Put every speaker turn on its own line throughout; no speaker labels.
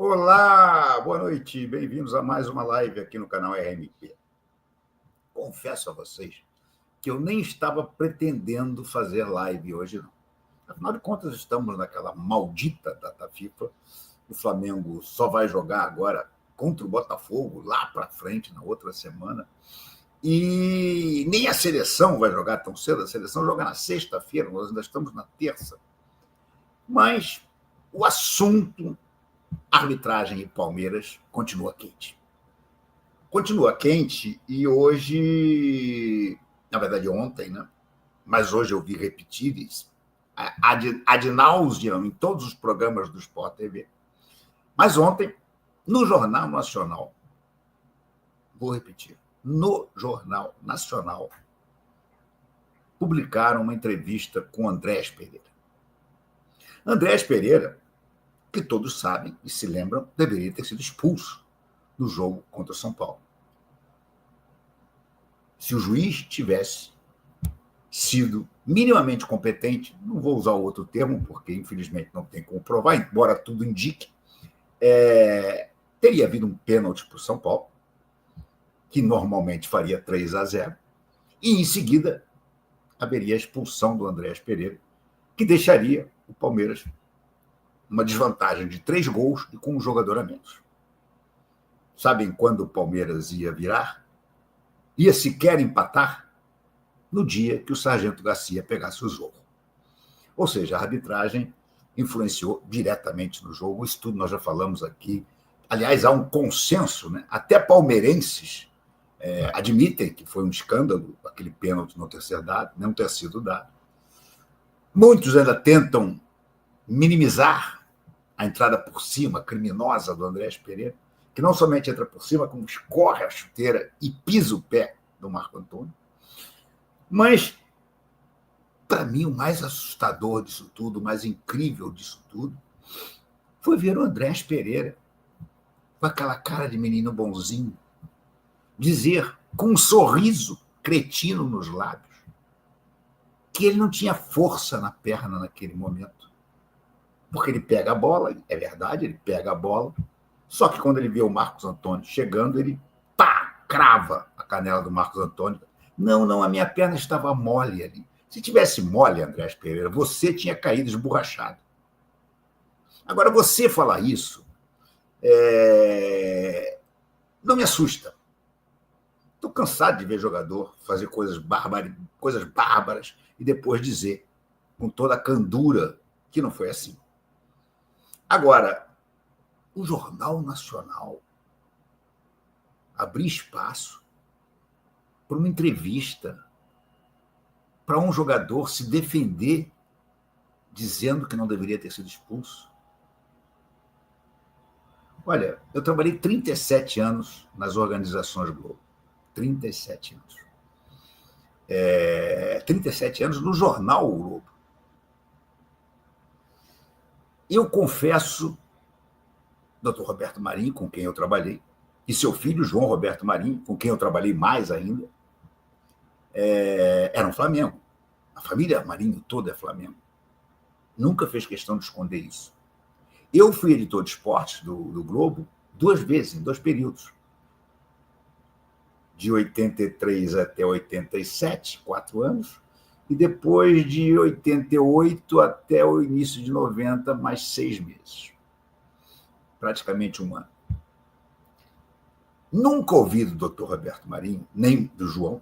Olá, boa noite, bem-vindos a mais uma live aqui no canal RMP. Confesso a vocês que eu nem estava pretendendo fazer live hoje, não. Afinal de contas, estamos naquela maldita data FIFA. O Flamengo só vai jogar agora contra o Botafogo lá para frente, na outra semana. E nem a seleção vai jogar tão cedo, a seleção joga na sexta-feira, nós ainda estamos na terça. Mas o assunto arbitragem e Palmeiras continua quente. Continua quente e hoje, na verdade ontem, né? Mas hoje eu vi repetir isso, ad nauseam em todos os programas do Sport TV. Mas ontem, no Jornal Nacional, vou repetir, no Jornal Nacional, publicaram uma entrevista com Andrés Pereira. Andrés Pereira, que todos sabem e se lembram, deveria ter sido expulso do jogo contra o São Paulo. Se o juiz tivesse sido minimamente competente, não vou usar o outro termo, porque infelizmente não tem como provar, embora tudo indique, teria havido um pênalti para o São Paulo, que normalmente faria 3-0, e em seguida haveria a expulsão do Andrés Pereira, que deixaria o Palmeiras uma desvantagem de 3 gols e com um jogador a menos. Sabem quando o Palmeiras ia virar? Ia sequer empatar no dia que o Sargento Garcia pegasse o jogo. Ou seja, a arbitragem influenciou diretamente no jogo. Isso tudo nós já falamos aqui. Aliás, há um consenso, né? Até palmeirenses admitem que foi um escândalo aquele pênalti não ter sido dado. Muitos ainda tentam minimizar a entrada por cima criminosa do Andrés Pereira, que não somente entra por cima, como escorre a chuteira e pisa o pé do Marco Antônio. Mas, para mim, o mais assustador disso tudo, o mais incrível disso tudo, foi ver o Andrés Pereira, com aquela cara de menino bonzinho, dizer, com um sorriso cretino nos lábios, que ele não tinha força na perna naquele momento. Porque ele pega a bola, é verdade, ele pega a bola, só que quando ele vê o Marcos Antônio chegando, ele crava a canela do Marcos Antônio. Não, a minha perna estava mole ali. Se tivesse mole, Andrés Pereira, você tinha caído esborrachado. Agora, você falar isso não me assusta. Estou cansado de ver jogador fazer coisas bárbaras e depois dizer, com toda a candura, que não foi assim. Agora, o Jornal Nacional abrir espaço para uma entrevista, para um jogador se defender dizendo que não deveria ter sido expulso. Olha, eu trabalhei 37 anos nas organizações Globo. 37 anos. 37 anos no jornal o Globo. Eu confesso, Dr. Roberto Marinho, com quem eu trabalhei, e seu filho, João Roberto Marinho, com quem eu trabalhei mais ainda, eram Flamengo. A família Marinho toda é Flamengo. Nunca fez questão de esconder isso. Eu fui editor de esportes do Globo 2 vezes, em 2 períodos. De 83 até 87, 4 anos, e depois de 88 até o início de 90, mais 6 meses. Praticamente 1 ano. Nunca ouvi do Dr. Roberto Marinho, nem do João,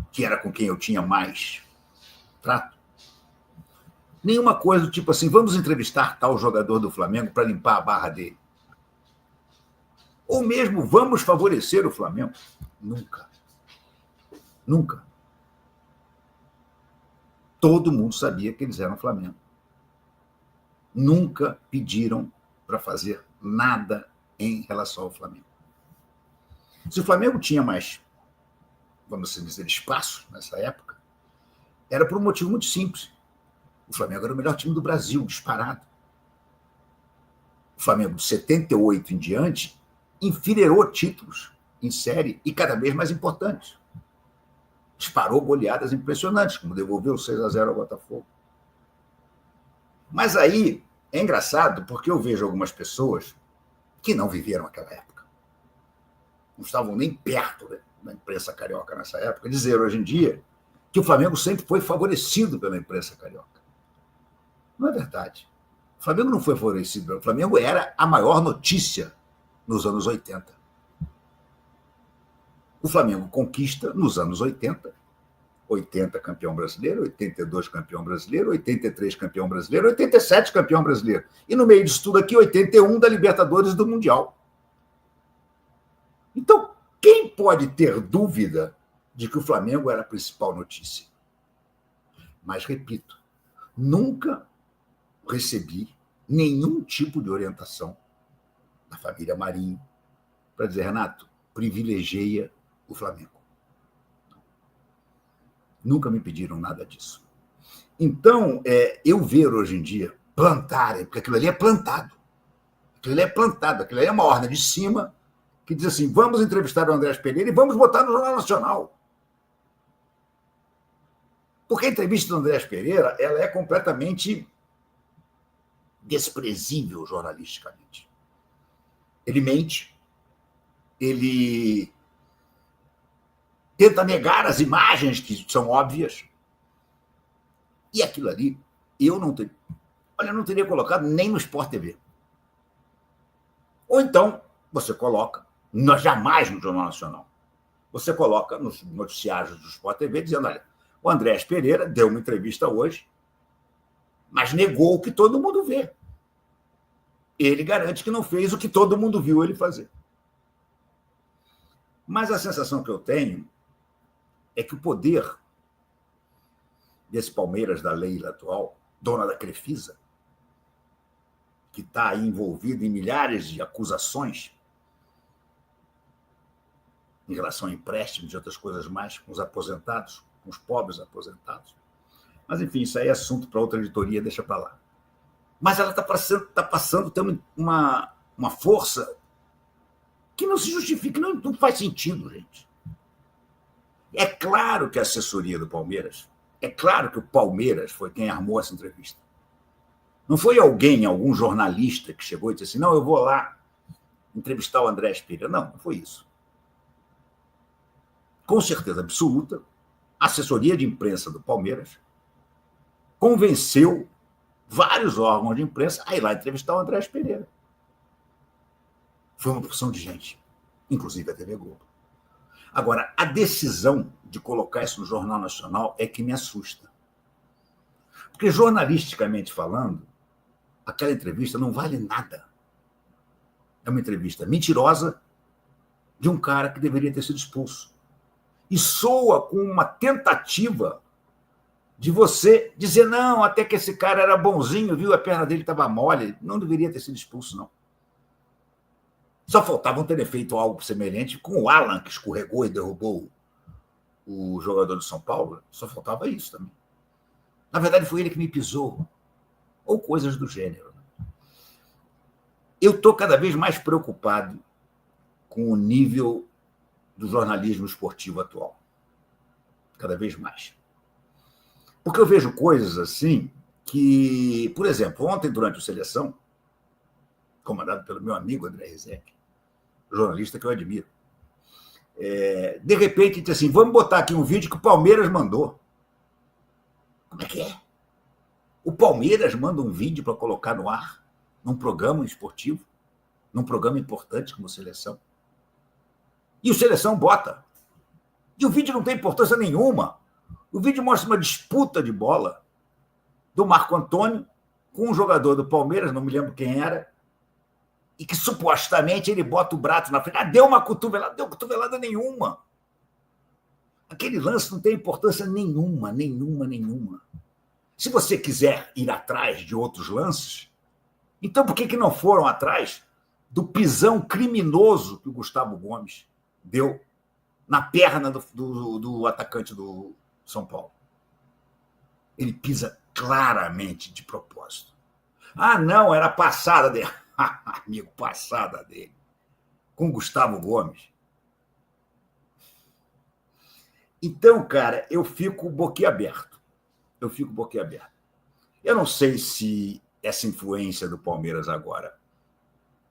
que era com quem eu tinha mais trato, nenhuma coisa do tipo assim, vamos entrevistar tal jogador do Flamengo para limpar a barra dele. Ou mesmo, vamos favorecer o Flamengo. Nunca. Nunca. Todo mundo sabia que eles eram Flamengo. Nunca pediram para fazer nada em relação ao Flamengo. Se o Flamengo tinha mais, vamos dizer, espaço nessa época, era por um motivo muito simples. O Flamengo era o melhor time do Brasil, disparado. O Flamengo, de 78 em diante, enfileirou títulos em série e cada vez mais importantes. Disparou goleadas impressionantes, como devolveu 6-0 ao Botafogo. Mas aí é engraçado, porque eu vejo algumas pessoas que não viveram aquela época. Não estavam nem perto, né, da imprensa carioca nessa época, dizer hoje em dia que o Flamengo sempre foi favorecido pela imprensa carioca. Não é verdade. O Flamengo não foi favorecido. O Flamengo era a maior notícia nos anos 80. O Flamengo conquista nos anos 80, 80 campeão brasileiro, 82 campeão brasileiro, 83 campeão brasileiro, 87 campeão brasileiro. E no meio disso tudo aqui, 81 da Libertadores do Mundial. Então, quem pode ter dúvida de que o Flamengo era a principal notícia? Mas, repito, nunca recebi nenhum tipo de orientação da família Marinho para dizer, Renato, privilegia o Flamengo. Nunca me pediram nada disso. Então, eu ver hoje em dia plantarem, porque aquilo ali é plantado. Aquilo ali é plantado, aquilo ali é uma ordem de cima que diz assim, vamos entrevistar o Andrés Pereira e vamos botar no Jornal Nacional. Porque a entrevista do Andrés Pereira ela é completamente desprezível jornalisticamente. Ele mente, ele tenta negar as imagens que são óbvias, e aquilo ali eu não teria colocado nem no Sport TV. Ou então, você coloca, jamais no Jornal Nacional, você coloca nos noticiários do Sport TV dizendo, olha, o Andrés Pereira deu uma entrevista hoje, mas negou o que todo mundo vê. Ele garante que não fez o que todo mundo viu ele fazer. Mas a sensação que eu tenho é que o poder desse Palmeiras da Leila atual, dona da Crefisa, que está aí envolvido em milhares de acusações em relação a empréstimos e outras coisas mais, com os aposentados, com os pobres aposentados. Mas, enfim, isso aí é assunto para outra editoria, deixa para lá. Mas ela está passando a ter uma força que não se justifica, não faz sentido, gente. É claro que a assessoria do Palmeiras, é claro que o Palmeiras foi quem armou essa entrevista. Não foi algum jornalista que chegou e disse assim, não, eu vou lá entrevistar o Andrés Pereira. Não foi isso. Com certeza absoluta, a assessoria de imprensa do Palmeiras convenceu vários órgãos de imprensa a ir lá entrevistar o Andrés Pereira. Foi uma porção de gente, inclusive a TV Globo. Agora, a decisão de colocar isso no Jornal Nacional é que me assusta. Porque, jornalisticamente falando, aquela entrevista não vale nada. É uma entrevista mentirosa de um cara que deveria ter sido expulso. E soa com uma tentativa de você dizer, não, até que esse cara era bonzinho, viu, a perna dele estava mole, não deveria ter sido expulso, não. Só faltavam terem feito algo semelhante com o Alan, que escorregou e derrubou o jogador do São Paulo. Só faltava isso também. Na verdade, foi ele que me pisou. Ou coisas do gênero. Eu estou cada vez mais preocupado com o nível do jornalismo esportivo atual. Cada vez mais. Porque eu vejo coisas assim que, por exemplo, ontem, durante o Seleção, comandado pelo meu amigo André Rizek, jornalista que eu admiro, de repente disse assim, vamos botar aqui um vídeo que o Palmeiras mandou. Como é que é? O Palmeiras manda um vídeo para colocar no ar, num programa esportivo, num programa importante como Seleção. E o Seleção bota. E o vídeo não tem importância nenhuma. O vídeo mostra uma disputa de bola do Marco Antônio com um jogador do Palmeiras, não me lembro quem era, e que supostamente ele bota o braço na frente. Deu uma cotovelada, deu cotovelada nenhuma. Aquele lance não tem importância nenhuma. Se você quiser ir atrás de outros lances, então por que não foram atrás do pisão criminoso que o Gustavo Gomes deu na perna do atacante do São Paulo? Ele pisa claramente de propósito. Não, era passada dele. Amigo, passada dele. Com Gustavo Gomes. Então, cara, eu fico boquiaberto. Eu não sei se essa influência do Palmeiras agora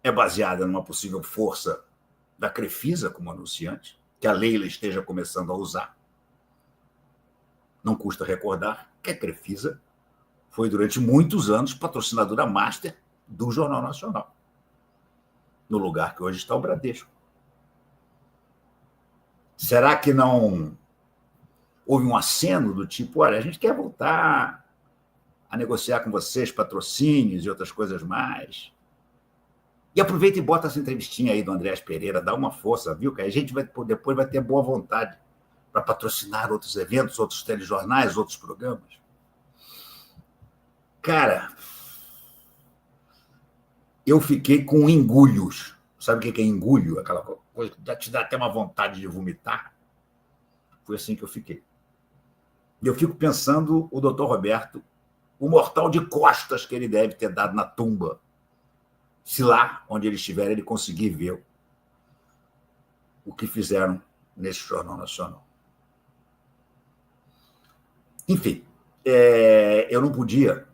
é baseada numa possível força da Crefisa como anunciante, que a Leila esteja começando a usar. Não custa recordar que a Crefisa foi, durante muitos anos, patrocinadora master do Jornal Nacional, no lugar que hoje está o Bradesco. Será que não houve um aceno do tipo, olha, a gente quer voltar a negociar com vocês patrocínios e outras coisas mais? E aproveita e bota essa entrevistinha aí do Andrés Pereira, dá uma força, viu? Que a gente depois vai ter boa vontade para patrocinar outros eventos, outros telejornais, outros programas. Cara, eu fiquei com engulhos. Sabe o que é engulho? Aquela coisa que te dá até uma vontade de vomitar. Foi assim que eu fiquei. E eu fico pensando o doutor Roberto, o mortal de costas que ele deve ter dado na tumba, se lá onde ele estiver ele conseguir ver o que fizeram nesse Jornal Nacional. Enfim, eu não podia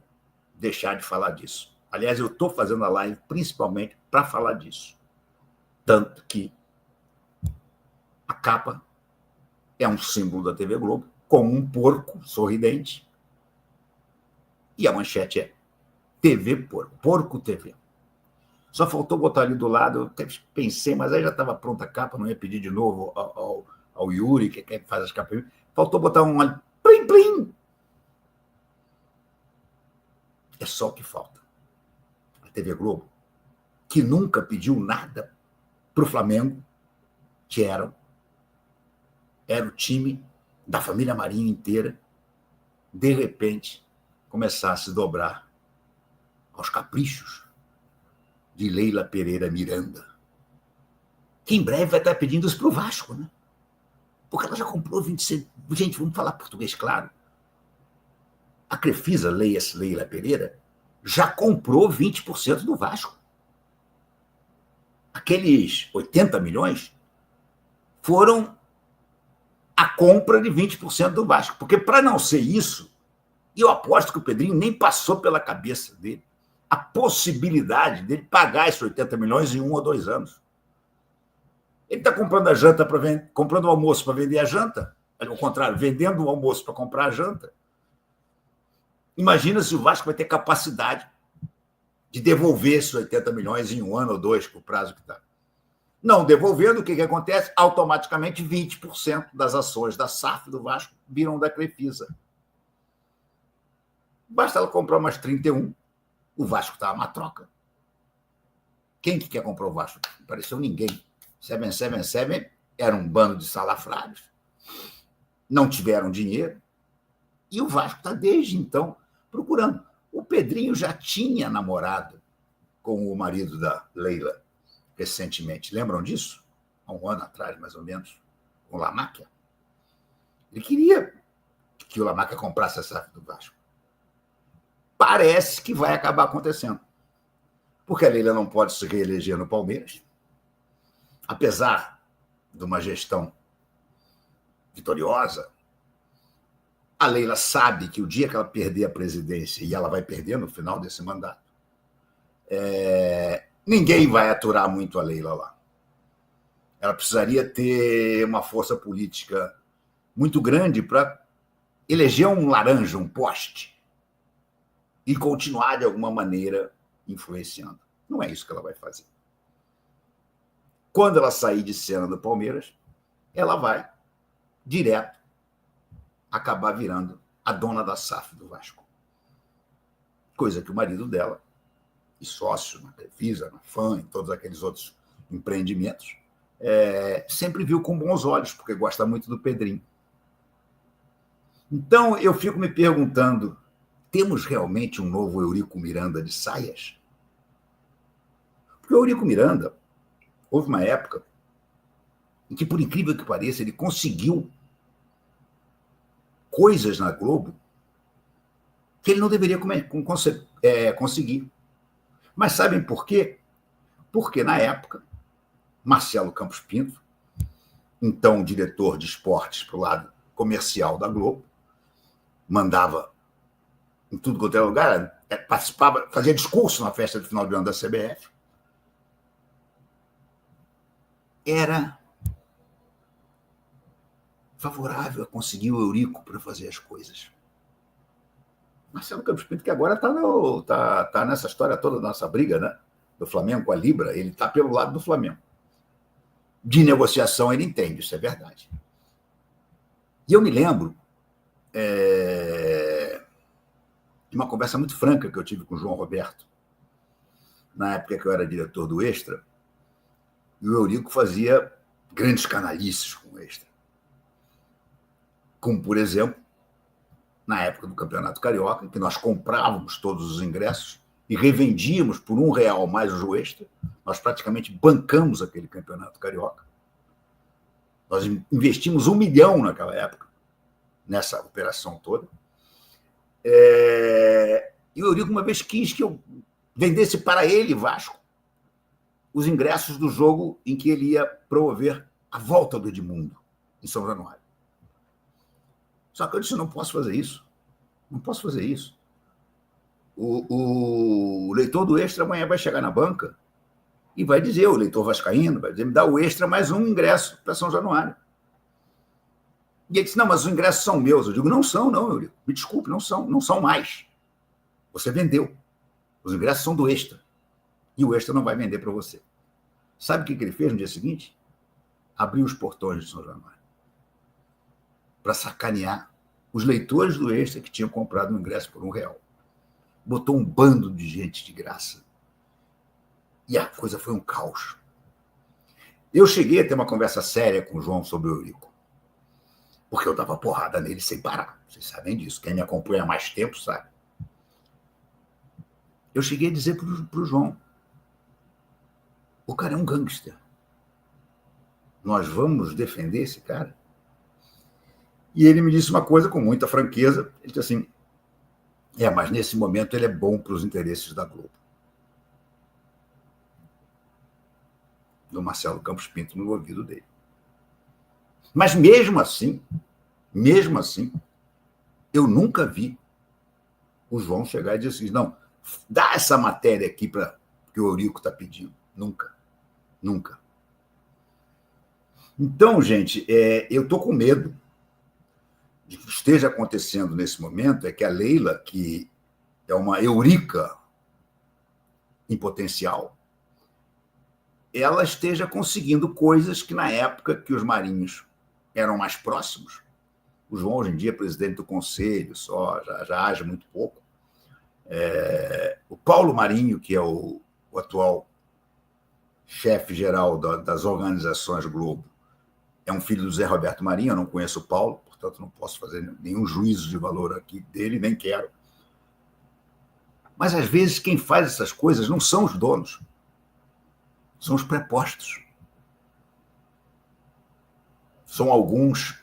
deixar de falar disso. Aliás, eu estou fazendo a live principalmente para falar disso. Tanto que a capa é um símbolo da TV Globo, com um porco sorridente, e a manchete é TV Porco, Porco TV. Só faltou botar ali do lado, eu até pensei, mas aí já estava pronta a capa, não ia pedir de novo ao Yuri, que faz as capas. Faltou botar um ali, plim, plim. É só o que falta. A TV Globo, que nunca pediu nada para o Flamengo, que era o time da família Marinho inteira, de repente, começar a se dobrar aos caprichos de Leila Pereira Miranda, que em breve vai estar pedindo isso para o Vasco, né? Porque ela já comprou 26... Gente, vamos falar português, claro. A Crefisa, Leila Pereira, já comprou 20% do Vasco. Aqueles 80 milhões foram a compra de 20% do Vasco. Porque, para não ser isso, e eu aposto que o Pedrinho nem passou pela cabeça dele a possibilidade dele pagar esses 80 milhões em 1 ou 2 anos. Ele está comprando a janta para vender, comprando o almoço para vender a janta, ao contrário, vendendo o almoço para comprar a janta. Imagina se o Vasco vai ter capacidade de devolver esses 80 milhões em 1 ano ou 2, por prazo que está. Não devolvendo, o que acontece? Automaticamente 20% das ações da SAF do Vasco viram da Crefisa. Basta ela comprar umas 31, o Vasco está uma troca. Quem que quer comprar o Vasco? Não apareceu ninguém. 777 era um bando de salafrários, não tiveram dinheiro, e o Vasco está desde então procurando. O Pedrinho já tinha namorado com o marido da Leila recentemente. Lembram disso? Há 1 ano atrás, mais ou menos, com o Lamáquia. Ele queria que o Lamáquia comprasse a SAF do Vasco. Parece que vai acabar acontecendo. Porque a Leila não pode se reeleger no Palmeiras, apesar de uma gestão vitoriosa. A Leila sabe que o dia que ela perder a presidência, e ela vai perder no final desse mandato, ninguém vai aturar muito a Leila lá. Ela precisaria ter uma força política muito grande para eleger um laranja, um poste, e continuar, de alguma maneira, influenciando. Não é isso que ela vai fazer. Quando ela sair de cena do Palmeiras, ela vai direto acabar virando a dona da SAF do Vasco. Coisa que o marido dela, e sócio na Crefisa, na FAM, em todos aqueles outros empreendimentos, sempre viu com bons olhos, porque gosta muito do Pedrinho. Então, eu fico me perguntando, temos realmente um novo Eurico Miranda de saias? Porque o Eurico Miranda, houve uma época em que, por incrível que pareça, ele conseguiu coisas na Globo que ele não deveria conseguir. Mas sabem por quê? Porque, na época, Marcelo Campos Pinto, então diretor de esportes para o lado comercial da Globo, mandava em tudo quanto era lugar, participava, fazia discurso na festa de final de ano da CBF, era favorável a conseguir o Eurico para fazer as coisas. Marcelo Campos Pinto, que agora está nessa história toda da nossa briga, né? Do Flamengo com a Libra, ele está pelo lado do Flamengo. De negociação ele entende, isso é verdade. E eu me lembro de uma conversa muito franca que eu tive com o João Roberto, na época que eu era diretor do Extra, e o Eurico fazia grandes canalices com o Extra. Como, por exemplo, na época do Campeonato Carioca, em que nós comprávamos todos os ingressos e revendíamos por R$1 mais o Extra. Nós praticamente bancamos aquele Campeonato Carioca. Nós investimos R$1 milhão naquela época, nessa operação toda. E o Eurico uma vez quis que eu vendesse para ele, Vasco, os ingressos do jogo em que ele ia promover a volta do Edmundo, em São Januário. Só que eu disse, não posso fazer isso. Não posso fazer isso. O leitor do Extra amanhã vai chegar na banca e vai dizer, o leitor vascaíno, vai dizer, me dá o Extra mais um ingresso para São Januário. E ele disse, não, mas os ingressos são meus. Eu digo, não são, não, Eurico. Me desculpe, não são mais. Você vendeu. Os ingressos são do Extra. E o Extra não vai vender para você. Sabe o que ele fez no dia seguinte? Abriu os portões de São Januário para sacanear os leitores do Extra que tinham comprado um ingresso por R$1. Botou um bando de gente de graça. E a coisa foi um caos. Eu cheguei a ter uma conversa séria com o João sobre o Eurico, porque eu dava porrada nele sem parar. Vocês sabem disso. Quem me acompanha há mais tempo sabe. Eu cheguei a dizer para o João, o cara é um gangster. Nós vamos defender esse cara? E ele me disse uma coisa com muita franqueza. Ele disse assim, mas nesse momento ele é bom para os interesses da Globo. Do Marcelo Campos Pinto no ouvido dele. Mas mesmo assim, eu nunca vi o João chegar e dizer assim, não, dá essa matéria aqui para que o Eurico está pedindo. Nunca. Então, gente, eu estou com medo de que esteja acontecendo nesse momento é que a Leila, que é uma eurica em potencial, ela esteja conseguindo coisas que, na época que os marinhos eram mais próximos, o João, hoje em dia, é presidente do conselho, já age muito pouco, o Paulo Marinho, que é o atual chefe-geral das organizações Globo, é um filho do Zé Roberto Marinho, eu não conheço o Paulo, portanto não posso fazer nenhum juízo de valor aqui dele, nem quero. Mas, às vezes, quem faz essas coisas não são os donos, são os prepostos. São alguns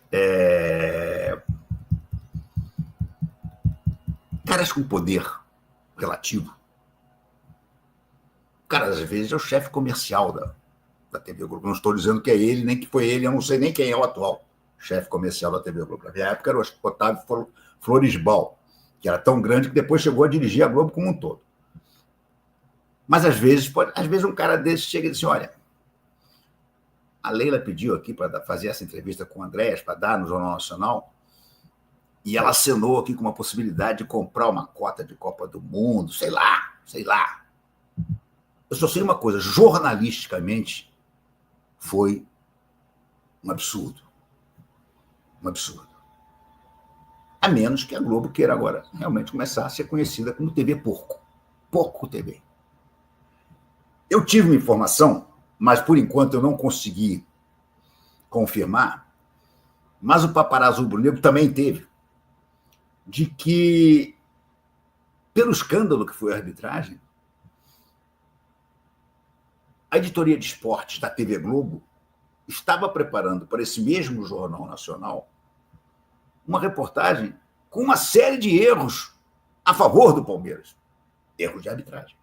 caras com poder relativo. O cara, às vezes, é o chefe comercial da TV Globo. Não estou dizendo que é ele, nem que foi ele, eu não sei nem quem é o atual chefe comercial da TV Globo. Na minha época era o Otávio Floresbal, que era tão grande que depois chegou a dirigir a Globo como um todo. Mas, às vezes um cara desse chega e diz assim, olha, a Leila pediu aqui para fazer essa entrevista com o Andréas, para dar no Jornal Nacional, e ela acenou aqui com uma possibilidade de comprar uma cota de Copa do Mundo, sei lá. Eu só sei uma coisa, jornalisticamente foi um absurdo. A menos que a Globo queira agora realmente começar a ser conhecida como TV Porco TV. Eu tive uma informação, mas por enquanto eu não consegui confirmar, mas o paparazzo rubro-negro também teve, de que, pelo escândalo que foi a arbitragem, a editoria de esportes da TV Globo estava preparando para esse mesmo Jornal Nacional uma reportagem com uma série de erros a favor do Palmeiras. Erros de arbitragem.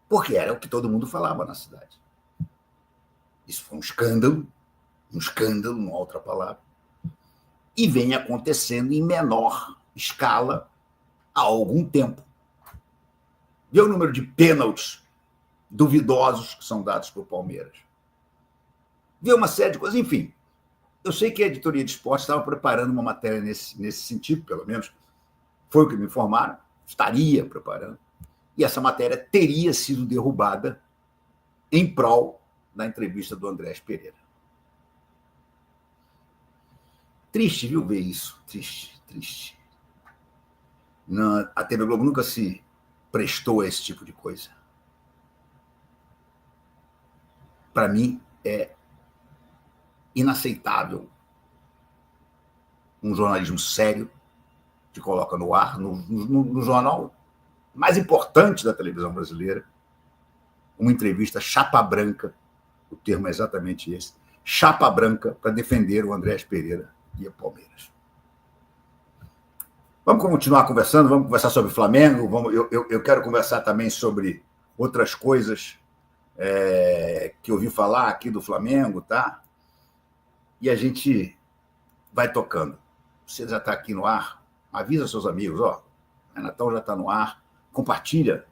Porque era o que todo mundo falava na cidade. Isso foi um escândalo, não há outra palavra, e vem acontecendo em menor escala há algum tempo. Vê o número de pênaltis duvidosos que são dados para o Palmeiras. ver uma série de coisas, enfim. Eu sei que a editoria de esportes estava preparando uma matéria nesse sentido, pelo menos, foi o que me informaram, estaria preparando, e essa matéria teria sido derrubada em prol da entrevista do Andrés Pereira. Triste, viu, ver isso? Triste, triste. A TV Globo nunca se prestou a esse tipo de coisa. Para mim, é inaceitável um jornalismo sério que coloca no ar, no jornal mais importante da televisão brasileira, uma entrevista chapa branca, o termo é exatamente esse, chapa branca para defender o Andrés Pereira e o Palmeiras. Vamos continuar conversando, vamos conversar sobre o Flamengo, eu quero conversar também sobre outras coisas que eu ouvi falar aqui do Flamengo, tá? E a gente vai tocando. Você já está aqui no ar, avisa seus amigos, ó, o Natal já está no ar, compartilha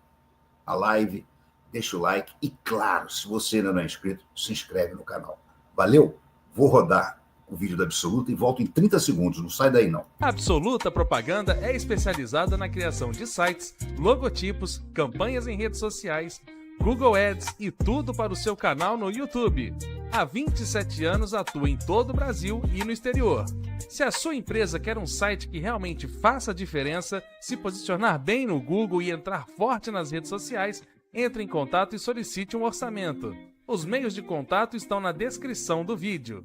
a live, deixa o like e, claro, se você ainda não é inscrito, se inscreve no canal. Valeu? Vou rodar o vídeo da Absoluta e volto em 30 segundos, não sai daí não.
A Absoluta Propaganda é especializada na criação de sites, logotipos, campanhas em redes sociais, Google Ads e tudo para o seu canal no YouTube. Há 27 anos atua em todo o Brasil e no exterior. Se a sua empresa quer um site que realmente faça a diferença, se posicionar bem no Google e entrar forte nas redes sociais, entre em contato e solicite um orçamento. Os meios de contato estão na descrição do vídeo.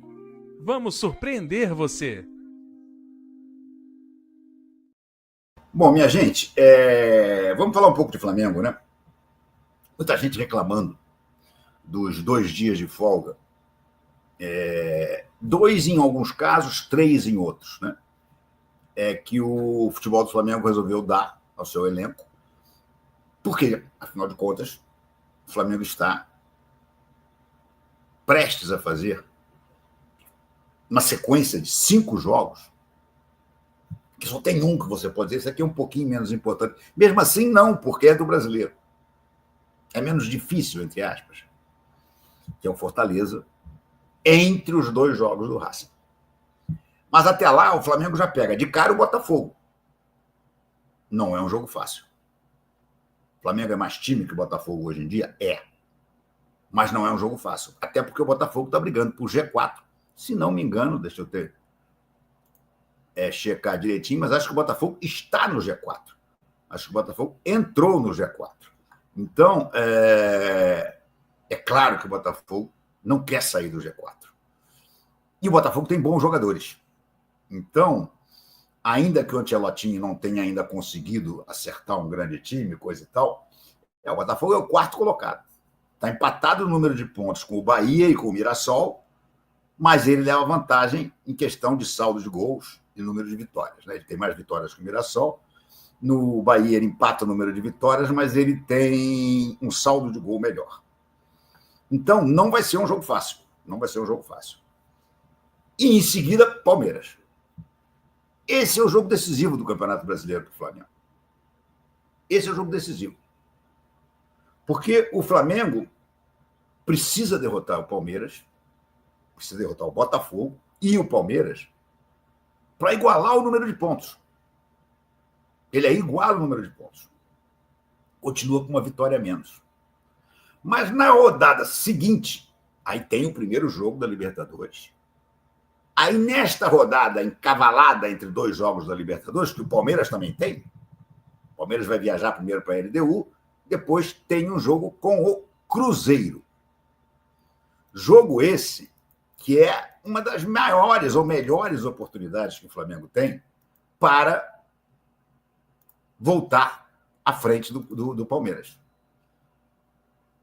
Vamos surpreender você!
Bom, minha gente, vamos falar um pouco de Flamengo, né? Muita gente reclamando dos 2 dias de folga. 2 em alguns casos, 3 em outros, né? É que o futebol do Flamengo resolveu dar ao seu elenco, porque, afinal de contas, o Flamengo está prestes a fazer uma sequência de 5 jogos, que só tem um que você pode dizer, isso aqui é um pouquinho menos importante. Mesmo assim, não, porque é do brasileiro. É menos difícil, entre aspas, que é o Fortaleza, entre os 2 jogos do Racing. Mas até lá, o Flamengo já pega de cara o Botafogo. Não é um jogo fácil. O Flamengo é mais time que o Botafogo hoje em dia? É. Mas não é um jogo fácil. Até porque o Botafogo está brigando por G4. Se não me engano, deixa eu checar direitinho, mas acho que o Botafogo está no G4. Acho que o Botafogo entrou no G4. Então, é claro que o Botafogo não quer sair do G4. E o Botafogo tem bons jogadores. Então, ainda que o Ancelotti não tenha ainda conseguido acertar um grande time, coisa e tal, o Botafogo é o 4º colocado. Está empatado no número de pontos com o Bahia e com o Mirassol, mas ele leva vantagem em questão de saldo de gols e número de vitórias, né? Ele tem mais vitórias que o Mirassol. No Bahia ele empata o número de vitórias, mas ele tem um saldo de gol melhor. Então, não vai ser um jogo fácil. Não vai ser um jogo fácil. E, em seguida, Palmeiras. Esse é o jogo decisivo do Campeonato Brasileiro para o Flamengo. Esse é o jogo decisivo. Porque o Flamengo precisa derrotar o Palmeiras, precisa derrotar o Botafogo e o Palmeiras para igualar o número de pontos. Ele é igual ao número de pontos. Continua com uma vitória a menos. Mas na rodada seguinte, aí tem o primeiro jogo da Libertadores. Aí nesta rodada encavalada entre 2 jogos da Libertadores, que o Palmeiras também tem, o Palmeiras vai viajar primeiro para a LDU, depois tem um jogo com o Cruzeiro. Jogo esse que é uma das maiores ou melhores oportunidades que o Flamengo tem para voltar à frente do Palmeiras.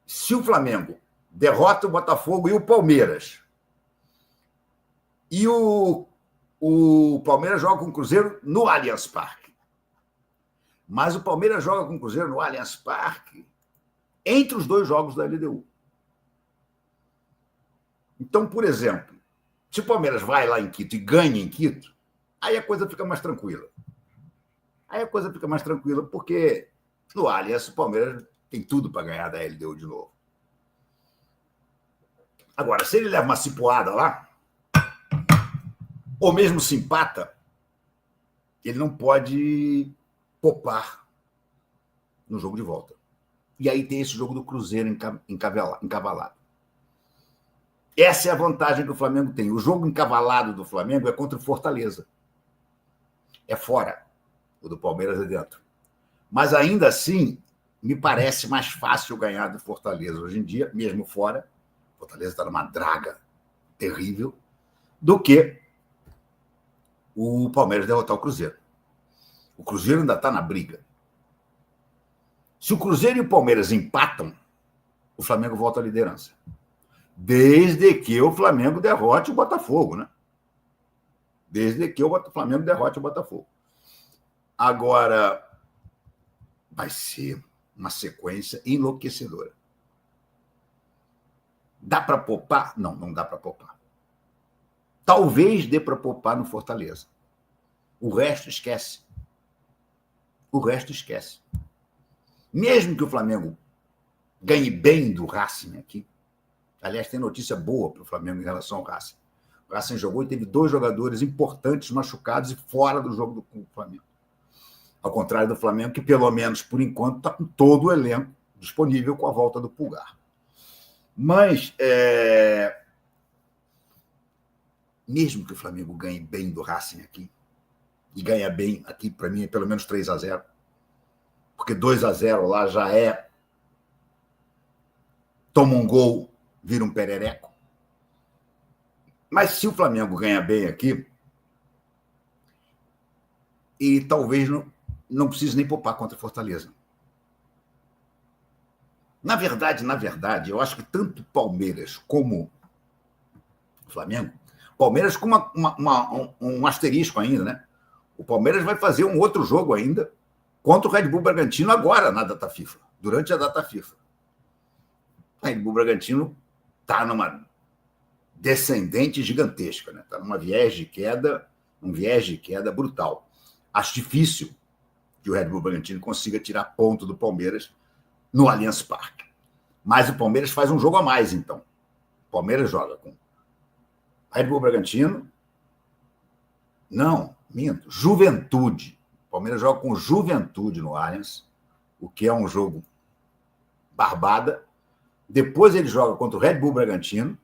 Se o Flamengo derrota o Botafogo e o Palmeiras, e o Palmeiras joga com o Cruzeiro no Allianz Parque, mas o Palmeiras joga com o Cruzeiro no Allianz Parque entre os 2 jogos da LDU. Então, por exemplo, se o Palmeiras vai lá em Quito e ganha em Quito, aí a coisa fica mais tranquila. Aí a coisa fica mais tranquila, porque no Allianz o Palmeiras tem tudo para ganhar da LDU de novo. Agora, se ele leva uma cipuada lá, ou mesmo se empata, ele não pode poupar no jogo de volta. E aí tem esse jogo do Cruzeiro encavalado. Essa é a vantagem que o Flamengo tem. O jogo encavalado do Flamengo é contra o Fortaleza. É fora. O do Palmeiras é dentro. Mas ainda assim, me parece mais fácil ganhar do Fortaleza hoje em dia, mesmo fora. O Fortaleza está numa draga terrível, do que o Palmeiras derrotar o Cruzeiro. O Cruzeiro ainda está na briga. Se o Cruzeiro e o Palmeiras empatam, o Flamengo volta à liderança. Desde que o Flamengo derrote o Botafogo, né? Desde que o Flamengo derrote o Botafogo. Agora, vai ser uma sequência enlouquecedora. Dá para poupar? Não, não dá para poupar. Talvez dê para poupar no Fortaleza. O resto esquece. O resto esquece. Mesmo que o Flamengo ganhe bem do Racing aqui, aliás, tem notícia boa para o Flamengo em relação ao Racing. O Racing jogou e teve 2 jogadores importantes machucados e fora do jogo do Flamengo. Ao contrário do Flamengo, que pelo menos por enquanto está com todo o elenco disponível com a volta do Pulgar. Mas, mesmo que o Flamengo ganhe bem do Racing aqui, e ganha bem aqui, para mim, é pelo menos 3-0, porque 2-0 lá já é toma um gol, vira um perereco. Mas se o Flamengo ganha bem aqui, e talvez não precise nem poupar contra a Fortaleza. Na verdade, eu acho que tanto Palmeiras como o Flamengo, Palmeiras com um asterisco ainda, né? O Palmeiras vai fazer um outro jogo ainda contra o Red Bull Bragantino agora na data FIFA, durante a data FIFA. O Red Bull Bragantino está numa descendente gigantesca, né? Está numa viés de queda, um viés de queda brutal. Acho difícil que o Red Bull Bragantino consiga tirar ponto do Palmeiras no Allianz Parque. Mas o Palmeiras faz um jogo a mais, então. O Palmeiras joga com Red Bull Bragantino. Não, minto. Juventude. O Palmeiras joga com Juventude no Allianz, o que é um jogo barbada. Depois ele joga contra o Red Bull Bragantino.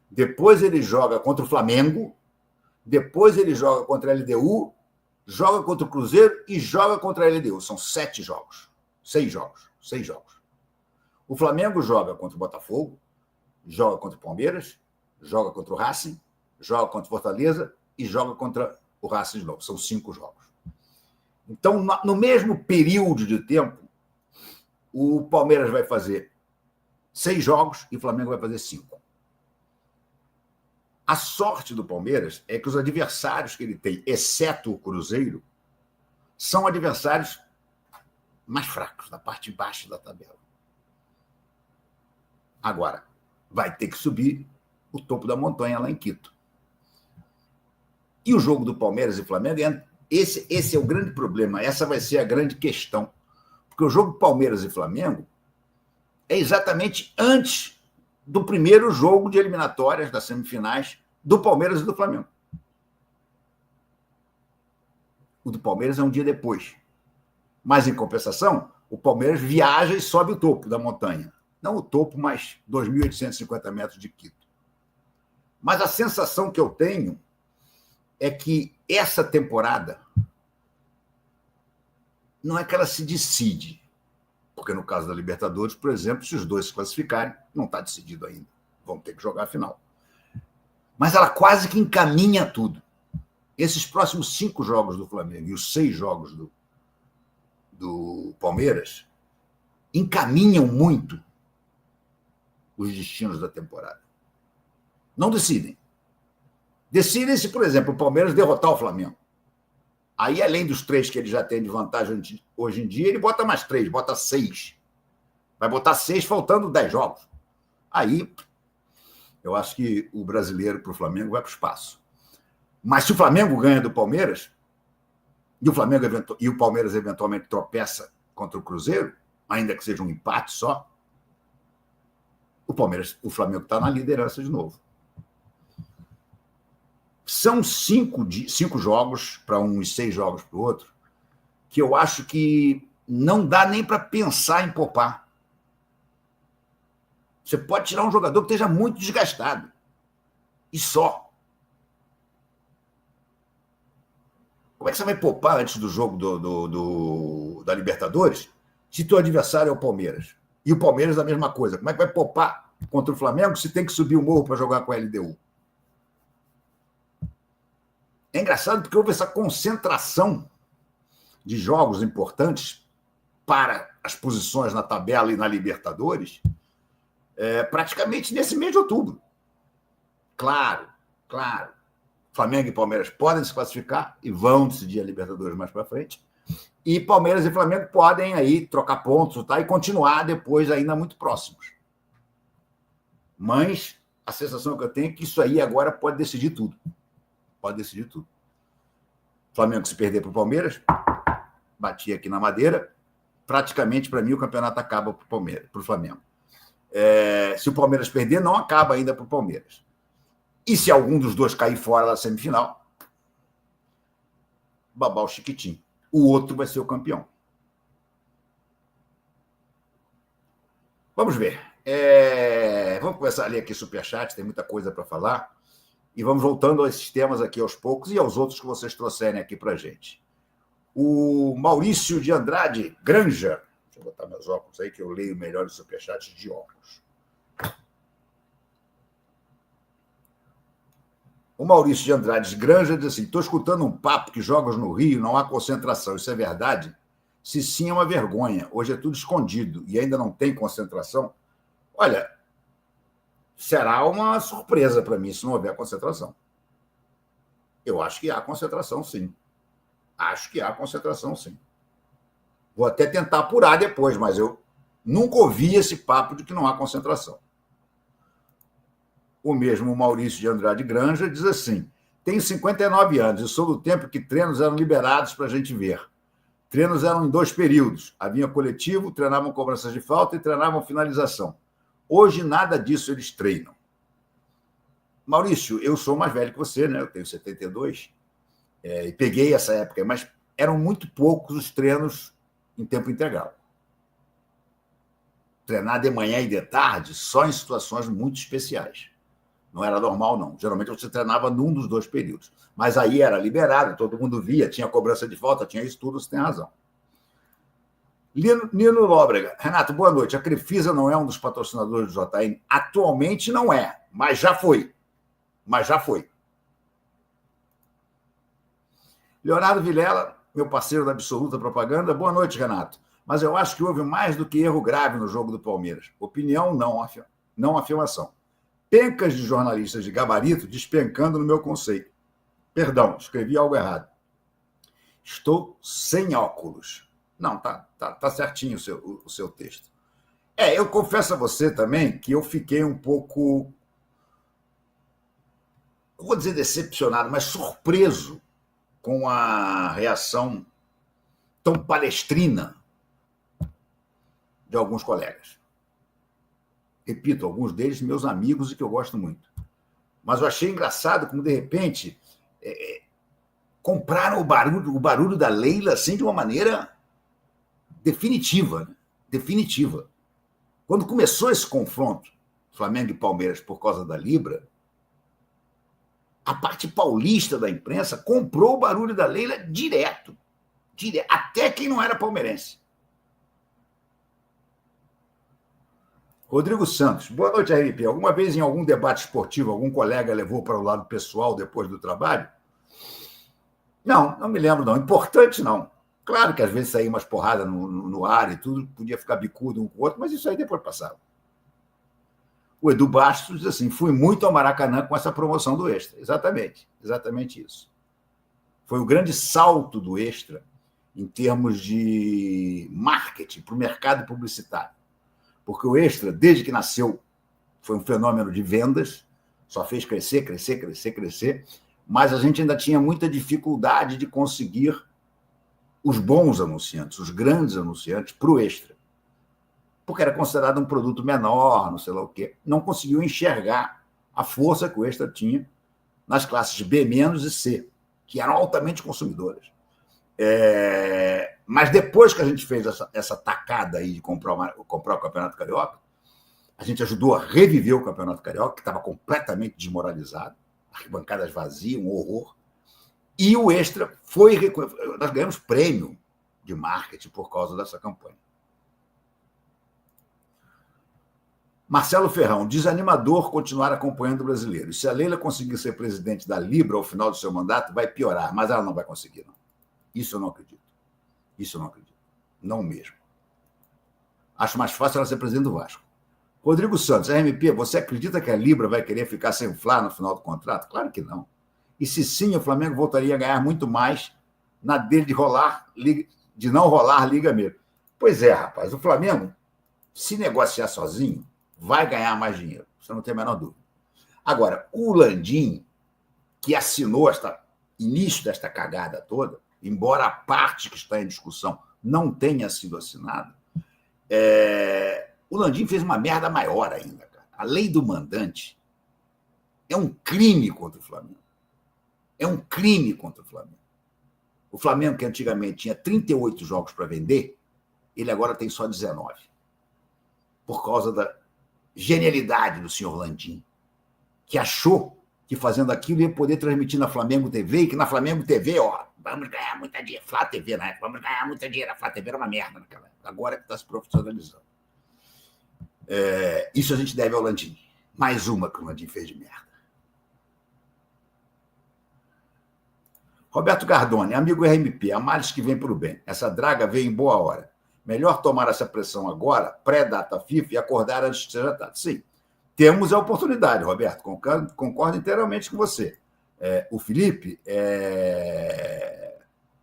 Depois ele joga contra o Flamengo. Depois ele joga contra a LDU. Joga contra o Cruzeiro e joga contra a LDU. São 7 jogos. 6 jogos. 6 jogos. O Flamengo joga contra o Botafogo, joga contra o Palmeiras, joga contra o Racing, joga contra o Fortaleza e joga contra o Racing de novo. São 5 jogos. Então, no mesmo período de tempo, o Palmeiras vai fazer 6 jogos e o Flamengo vai fazer 5. A sorte do Palmeiras é que os adversários que ele tem, exceto o Cruzeiro, são adversários mais fracos, da parte de baixo da tabela. Agora, vai ter que subir o topo da montanha lá em Quito. E o jogo do Palmeiras e Flamengo, esse é o grande problema, essa vai ser a grande questão. Porque o jogo Palmeiras e Flamengo é exatamente antes do primeiro jogo de eliminatórias das semifinais do Palmeiras e do Flamengo. O do Palmeiras é um dia depois. Mas, em compensação, o Palmeiras viaja e sobe o topo da montanha. Não o topo, mas 2.850 metros de Quito. Mas a sensação que eu tenho é que essa temporada não é que ela se decide. Porque no caso da Libertadores, por exemplo, se os dois se classificarem, não está decidido ainda. Vão ter que jogar a final. Mas ela quase que encaminha tudo. Esses próximos 5 jogos do Flamengo e os 6 jogos do Palmeiras encaminham muito os destinos da temporada. Não decidem. Decidem se, por exemplo, o Palmeiras derrotar o Flamengo. Aí, além dos 3 que ele já tem de vantagem hoje em dia, ele bota mais 3, bota 6. Vai botar 6 faltando 10 jogos. Aí, eu acho que o brasileiro para o Flamengo vai para o espaço. Mas se o Flamengo ganha do Palmeiras, e o Palmeiras eventualmente tropeça contra o Cruzeiro, ainda que seja um empate só, o Flamengo está na liderança de novo. São cinco jogos para um e 6 jogos para o outro, que eu acho que não dá nem para pensar em poupar. Você pode tirar um jogador que esteja muito desgastado. E só. Como é que você vai poupar antes do jogo da Libertadores se teu adversário é o Palmeiras? E o Palmeiras a mesma coisa. Como é que vai poupar contra o Flamengo se tem que subir o morro para jogar com a LDU? É engraçado porque houve essa concentração de jogos importantes para as posições na tabela e na Libertadores praticamente nesse mês de outubro. Claro. Flamengo e Palmeiras podem se classificar e vão decidir a Libertadores mais para frente. E Palmeiras e Flamengo podem aí trocar pontos, tá? E continuar depois ainda muito próximos. Mas a sensação que eu tenho é que isso aí agora pode decidir tudo. Pode decidir tudo. Flamengo, se perder para o Palmeiras, batia aqui na madeira, praticamente, para mim, o campeonato acaba para o Flamengo. Se o Palmeiras perder, não acaba ainda para o Palmeiras. E se algum dos dois cair fora da semifinal, babau chiquitinho. O outro vai ser o campeão. Vamos ver. Vamos começar a ler aqui superchat, tem muita coisa para falar. E vamos voltando a esses temas aqui aos poucos e aos outros que vocês trouxerem aqui para a gente. O Maurício de Andrade Granja. Deixa eu botar meus óculos aí, que eu leio melhor os superchats de óculos. O Maurício de Andrade Granja diz assim: estou escutando um papo que jogos no Rio não há concentração. Isso é verdade? Se sim, é uma vergonha. Hoje é tudo escondido e ainda não tem concentração. Olha, será uma surpresa para mim se não houver concentração. Eu acho que há concentração, sim. Vou até tentar apurar depois, mas eu nunca ouvi esse papo de que não há concentração. O mesmo Maurício de Andrade Granja diz assim: tenho 59 anos e sou do tempo que treinos eram liberados para a gente ver. Treinos eram em 2 períodos. Havia coletivo, treinavam cobranças de falta e treinavam finalização. Hoje, nada disso eles treinam. Maurício, eu sou mais velho que você, né? Eu tenho 72. E peguei essa época, mas eram muito poucos os treinos em tempo integral. Treinar de manhã e de tarde só em situações muito especiais. Não era normal, não. Geralmente você treinava num dos 2 períodos. Mas aí era liberado, todo mundo via, tinha cobrança de falta, tinha isso tudo, você tem razão. Nino Nóbrega. Renato, boa noite. A Crefisa não é um dos patrocinadores do JN? Atualmente não é, mas já foi. Leonardo Vilela, meu parceiro da Absoluta Propaganda. Boa noite, Renato. Mas eu acho que houve mais do que erro grave no jogo do Palmeiras. Opinião, não afirmação. Pencas de jornalistas de gabarito despencando no meu conceito. Perdão, escrevi algo errado. Estou sem óculos. Não, tá certinho o seu texto. Eu confesso a você também que eu fiquei um pouco, não vou dizer decepcionado, mas surpreso com a reação tão palestrina de alguns colegas. Repito, alguns deles meus amigos e que eu gosto muito. Mas eu achei engraçado como, de repente, compraram o barulho da Leila assim, de uma maneira definitiva. Né? Definitiva. Quando começou esse confronto, Flamengo e Palmeiras, por causa da Libra, a parte paulista da imprensa comprou o barulho da Leila direto. Até quem não era palmeirense. Rodrigo Santos. Boa noite, RP. Alguma vez em algum debate esportivo, algum colega levou para o lado pessoal depois do trabalho? Não me lembro, não. Importante, não. Claro que às vezes saía umas porradas no ar e tudo, podia ficar bicudo um com o outro, mas isso aí depois passava. O Edu Bastos diz assim: fui muito ao Maracanã com essa promoção do Extra. Exatamente isso. Foi o grande salto do Extra em termos de marketing para o mercado publicitário. Porque o Extra, desde que nasceu, foi um fenômeno de vendas, só fez crescer, mas a gente ainda tinha muita dificuldade de conseguir os bons anunciantes, os grandes anunciantes, para o Extra. porque era considerado um produto menor, não sei lá o quê. Não conseguiu enxergar a força que o Extra tinha nas classes B- e C, que eram altamente consumidoras. Mas depois que a gente fez essa tacada aí de comprar o Campeonato Carioca, a gente ajudou a reviver o Campeonato Carioca, que estava completamente desmoralizado, arquibancadas vazias, um horror. E o Extra foi... Nós ganhamos prêmio de marketing por causa dessa campanha. Marcelo Ferrão, desanimador continuar acompanhando o brasileiro. E se a Leila conseguir ser presidente da Libra ao final do seu mandato, vai piorar, mas ela não vai conseguir, não. Isso eu não acredito. Isso eu não acredito. Não mesmo. Acho mais fácil ela ser presidente do Vasco. Rodrigo Santos, RMP, você acredita que a Libra vai querer ficar sem Fla no final do contrato? Claro que não. E se sim, o Flamengo voltaria a ganhar muito mais na dele de não rolar liga mesmo. Pois é, rapaz, o Flamengo, se negociar sozinho, vai ganhar mais dinheiro. Você não tem a menor dúvida. Agora, o Landim, que assinou início desta cagada toda, embora a parte que está em discussão não tenha sido assinada, o Landim fez uma merda maior ainda, cara. A lei do mandante é um crime contra o Flamengo. É um crime contra o Flamengo. O Flamengo, que antigamente tinha 38 jogos para vender, ele agora tem só 19. Por causa da genialidade do senhor Landim, que achou que fazendo aquilo ia poder transmitir na Flamengo TV, e que na Flamengo TV, vamos ganhar muita dinheiro. Flá TV, né? Vamos ganhar muita dinheiro. A Flá TV era uma merda naquela época. Agora que está se profissionalizando. Isso a gente deve ao Landim. Mais uma que o Landim fez de merda. Roberto Gardoni, amigo RMP, a males que vem para o bem. Essa draga veio em boa hora. Melhor tomar essa pressão agora, pré-data FIFA, e acordar antes que seja tarde. Sim, temos a oportunidade, Roberto, concordo inteiramente com você. O Felipe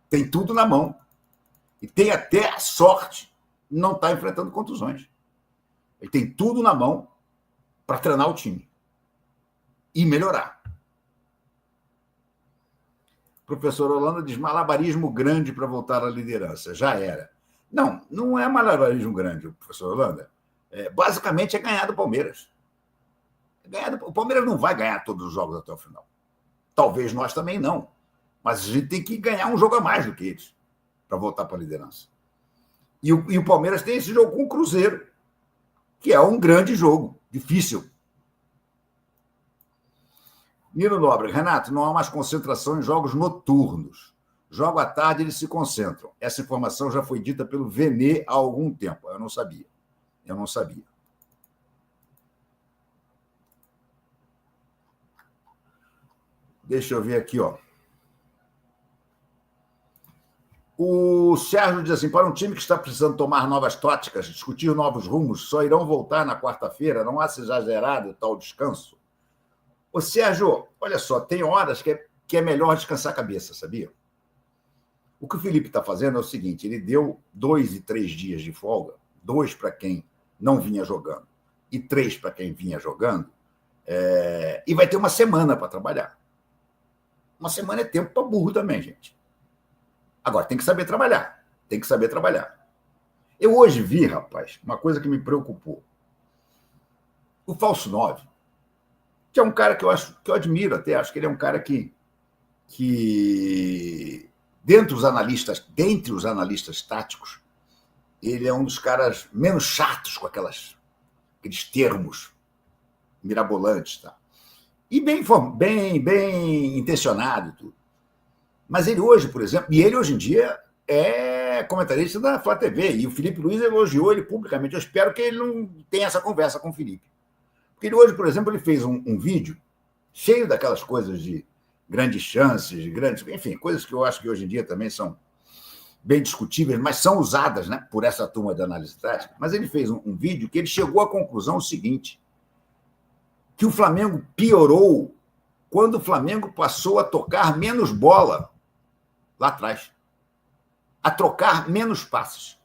tem tudo na mão. E tem até a sorte de não estar enfrentando contusões. Ele tem tudo na mão para treinar o time e melhorar. O professor Holanda diz malabarismo grande para voltar à liderança. Já era. Não, não é malabarismo grande, professor Holanda. Basicamente é ganhar do Palmeiras. O Palmeiras não vai ganhar todos os jogos até o final. Talvez nós também não. Mas a gente tem que ganhar um jogo a mais do que eles para voltar para a liderança. E o Palmeiras tem esse jogo com o Cruzeiro, que é um grande jogo, difícil. Nino Nobre, Renato, não há mais concentração em jogos noturnos. Jogo à tarde, eles se concentram. Essa informação já foi dita pelo Venê há algum tempo. Eu não sabia. Deixa eu ver aqui, ó. O Sérgio diz assim, para um time que está precisando tomar novas táticas, discutir novos rumos, só irão voltar na quarta-feira, não há se exagerado tal descanso. Ô, Sérgio, olha só, tem horas que é melhor descansar a cabeça, sabia? O que o Felipe está fazendo é o seguinte, ele deu 2 e 3 dias de folga, 2 para quem não vinha jogando e 3 para quem vinha jogando, e vai ter uma semana para trabalhar. Uma semana é tempo para burro também, gente. Agora, tem que saber trabalhar. Eu hoje vi, rapaz, uma coisa que me preocupou. O falso 9, que é um cara que eu admiro até, acho que ele é um cara que dentre os analistas táticos, ele é um dos caras menos chatos com aqueles termos mirabolantes, tá? E bem intencionado e tudo. Mas ele hoje, por exemplo, e ele hoje em dia é comentarista da Flá TV, e o Felipe Luiz elogiou ele publicamente. Eu espero que ele não tenha essa conversa com o Felipe. Porque ele hoje, por exemplo, ele fez um vídeo cheio daquelas coisas de grandes chances, enfim, coisas que eu acho que hoje em dia também são bem discutíveis, mas são usadas, né, por essa turma de análise tática. Mas ele fez um vídeo que ele chegou à conclusão seguinte, que o Flamengo piorou quando o Flamengo passou a tocar menos bola lá atrás, a trocar menos passes,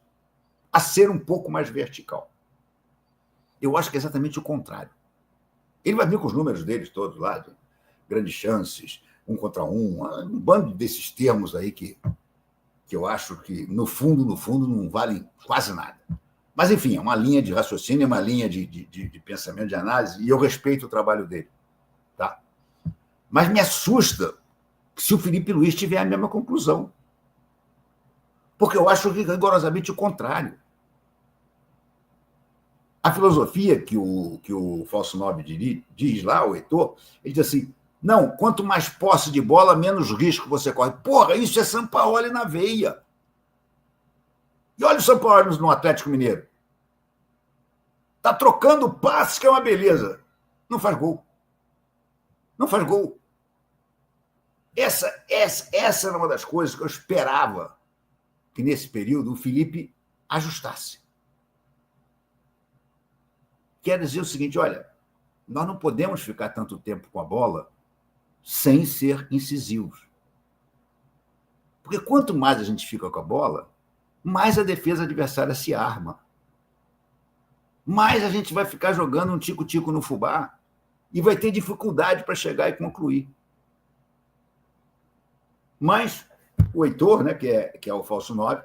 a ser um pouco mais vertical. Eu acho que é exatamente o contrário. Ele vai vir com os números deles todos lá, grandes chances, 1 contra 1, um bando desses termos aí que eu acho que, no fundo, não valem quase nada. Mas, enfim, é uma linha de raciocínio, é uma linha de pensamento, de análise, e eu respeito o trabalho dele. Tá? Mas me assusta se o Felipe Luiz tiver a mesma conclusão. Porque eu acho rigorosamente o contrário. A filosofia que o Falso Nobre diz lá, o Heitor, ele diz assim, não, quanto mais posse de bola, menos risco você corre. Porra, isso é Sampaoli na veia. E olha o Sampaoli no Atlético Mineiro. Está trocando passes, que é uma beleza. Não faz gol. Não faz gol. Essa era uma das coisas que eu esperava que, nesse período, o Felipe ajustasse. Quer dizer o seguinte, olha, nós não podemos ficar tanto tempo com a bola sem ser incisivos. Porque quanto mais a gente fica com a bola, mais a defesa adversária se arma. Mais a gente vai ficar jogando um tico-tico no fubá e vai ter dificuldade para chegar e concluir. Mas o Heitor, né, que é o Falso Nobre,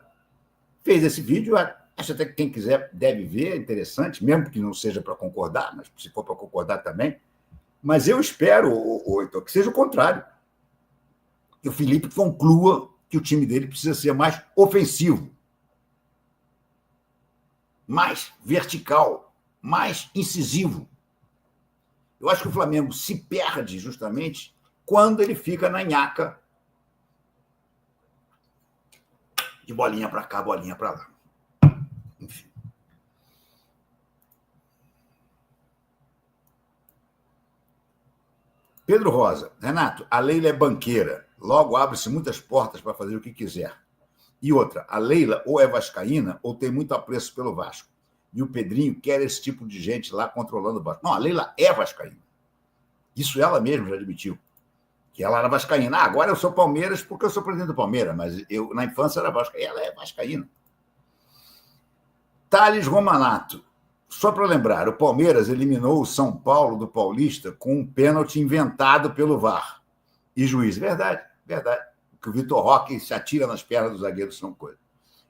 fez esse vídeo. Acho até que quem quiser deve ver, é interessante, mesmo que não seja para concordar, mas se for para concordar também. Mas eu espero, Heitor, que seja o contrário. Que o Felipe conclua que o time dele precisa ser mais ofensivo, mais vertical, mais incisivo. Eu acho que o Flamengo se perde justamente quando ele fica na nhaca de bolinha para cá, bolinha para lá. Enfim. Pedro Rosa. Renato, a Leila é banqueira. Logo abre-se muitas portas para fazer o que quiser. E outra, a Leila ou é vascaína ou tem muito apreço pelo Vasco. E o Pedrinho quer esse tipo de gente lá controlando o Vasco. Não, a Leila é vascaína. Isso ela mesma já admitiu. Que ela era vascaína. Agora eu sou Palmeiras porque eu sou presidente do Palmeiras, mas eu na infância era vascaína. Ela é vascaína. Thales Romanato. Só para lembrar, o Palmeiras eliminou o São Paulo do Paulista com um pênalti inventado pelo VAR. E juiz. Verdade, verdade. Que o Vitor Roque se atira nas pernas dos zagueiros, são coisa.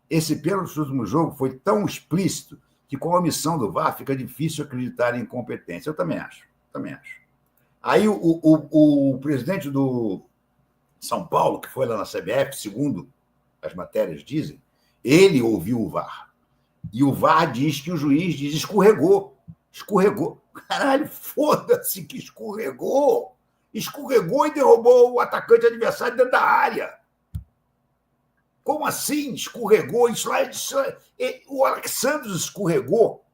Esse pênalti no último jogo foi tão explícito que, com a omissão do VAR, fica difícil acreditar em incompetência. Eu também acho. Também acho. Aí o presidente do São Paulo, que foi lá na CBF, segundo as matérias dizem, ele ouviu o VAR. E o VAR diz que o juiz diz escorregou. Escorregou. Caralho, foda-se que escorregou. Escorregou e derrubou o atacante adversário dentro da área. Como assim escorregou? O Alexandre escorregou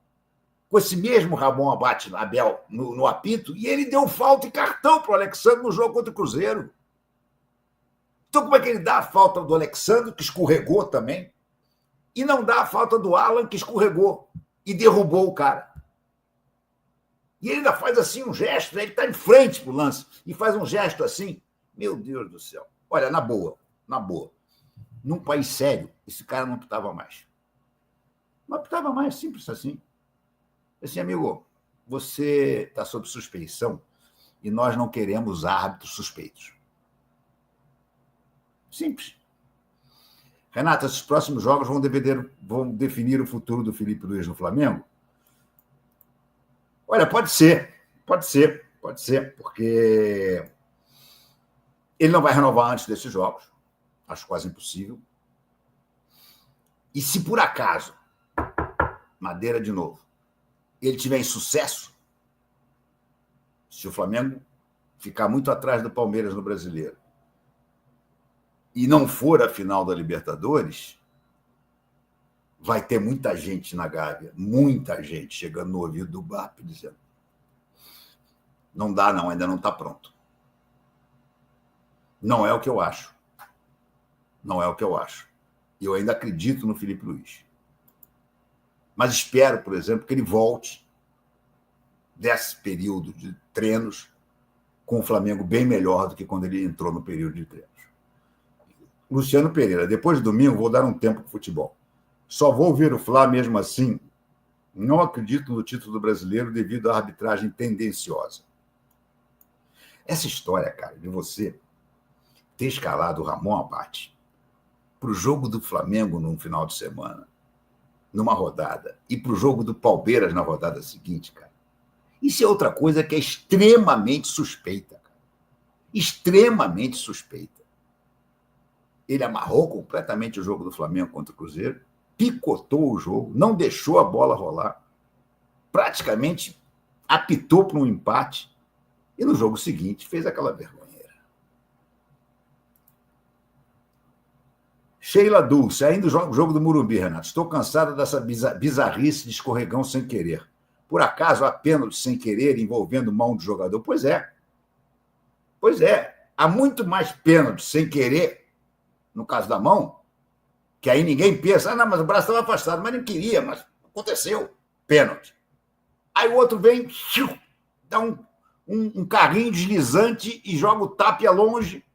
com esse mesmo Ramon Abel no apito e ele deu falta e cartão para o Alexandre no jogo contra o Cruzeiro. Então, como é que ele dá a falta do Alexandre, que escorregou também, e não dá a falta do Alan, que escorregou e derrubou o cara? E ele ainda faz assim um gesto, né? Ele está em frente para o lance e faz um gesto assim. Meu Deus do céu. Olha, na boa, num país sério, esse cara não pitava mais. Não pitava mais, simples assim. Assim, amigo, você está sob suspeição e nós não queremos árbitros suspeitos. Simples. Renata, esses próximos jogos vão definir o futuro do Felipe Luiz no Flamengo? Olha, pode ser, porque ele não vai renovar antes desses jogos. Acho quase impossível. E se por acaso, madeira de novo, ele tiver insucesso, se o Flamengo ficar muito atrás do Palmeiras no Brasileiro e não for a final da Libertadores, vai ter muita gente na Gávea, muita gente chegando no ouvido do BAP dizendo não dá não, ainda não está pronto. Não é o que eu acho. Não é o que eu acho. E eu ainda acredito no Felipe Luiz. Mas espero, por exemplo, que ele volte desse período de treinos com o Flamengo bem melhor do que quando ele entrou no período de treinos. Luciano Pereira, depois de domingo vou dar um tempo para o futebol. Só vou ver o Fla mesmo assim. Não acredito no título do Brasileiro devido à arbitragem tendenciosa. Essa história, cara, de você ter escalado o Ramon Abate para o jogo do Flamengo no final de semana, numa rodada e para o jogo do Palmeiras na rodada seguinte, cara, isso é outra coisa que é extremamente suspeita, cara. Extremamente suspeita. Ele amarrou completamente o jogo do Flamengo contra o Cruzeiro, picotou o jogo, não deixou a bola rolar, praticamente apitou para um empate e no jogo seguinte fez aquela vergonheira. Sheila Dulce, ainda o jogo do Morumbi, Renato. Estou cansada dessa bizarrice de escorregão sem querer. Por acaso há pênalti sem querer envolvendo mão do jogador? Pois é. Pois é. Há muito mais pênalti sem querer, no caso da mão, que aí ninguém pensa, não, mas o braço estava afastado, mas não queria, mas aconteceu. Pênalti. Aí o outro vem, dá um carrinho deslizante e joga o tapia longe.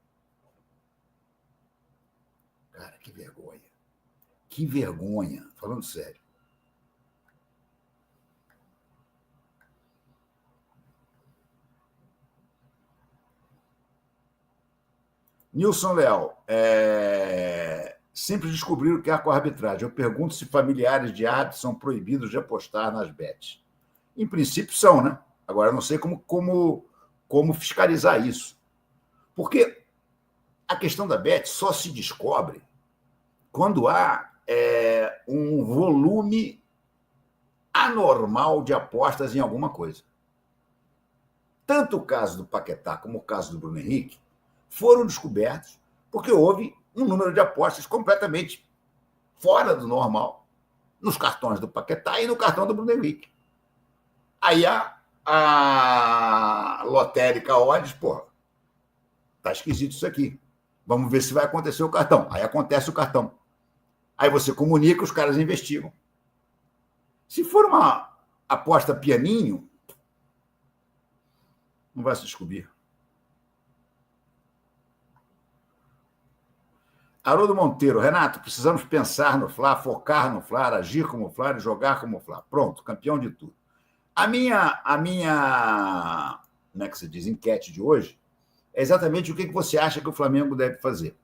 Cara, que vergonha. Que vergonha. Falando sério. Nilson Leal, sempre descobriram que há com a arbitragem. Eu pergunto se familiares de árbitros são proibidos de apostar nas bets. Em princípio são, né? Agora, eu não sei como fiscalizar isso. Porque a questão da bet só se descobre quando há um volume anormal de apostas em alguma coisa. Tanto o caso do Paquetá como o caso do Bruno Henrique foram descobertos porque houve um número de apostas completamente fora do normal nos cartões do Paquetá e no cartão do Bruno Henrique. Aí a lotérica olha e diz, porra, tá esquisito isso aqui. Vamos ver se vai acontecer o cartão. Aí acontece o cartão. Aí você comunica, os caras investigam. Se for uma aposta pianinho, não vai se descobrir. Haroldo Monteiro, Renato, precisamos pensar no Fla, focar no Fla, agir como Fla e jogar como Fla. Pronto, campeão de tudo. A minha, como é que se diz, enquete de hoje é exatamente o que você acha que o Flamengo deve fazer.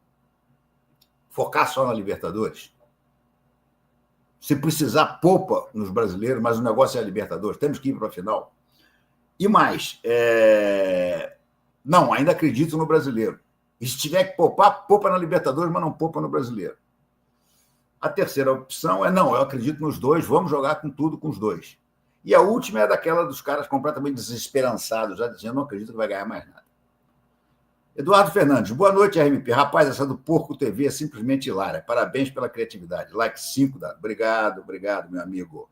Focar só na Libertadores? Se precisar, poupa nos brasileiros, mas o negócio é a Libertadores, temos que ir para a final. E mais, não, ainda acredito no brasileiro. E se tiver que poupar, poupa na Libertadores, mas não poupa no brasileiro. A terceira opção é, não, eu acredito nos dois, vamos jogar com tudo com os dois. E a última é daquela dos caras completamente desesperançados, já dizendo, não acredito que vai ganhar mais nada. Eduardo Fernandes, boa noite, RMP. Rapaz, essa do Porco TV é simplesmente hilária. Parabéns pela criatividade. Like 5, dado. Obrigado, meu amigo.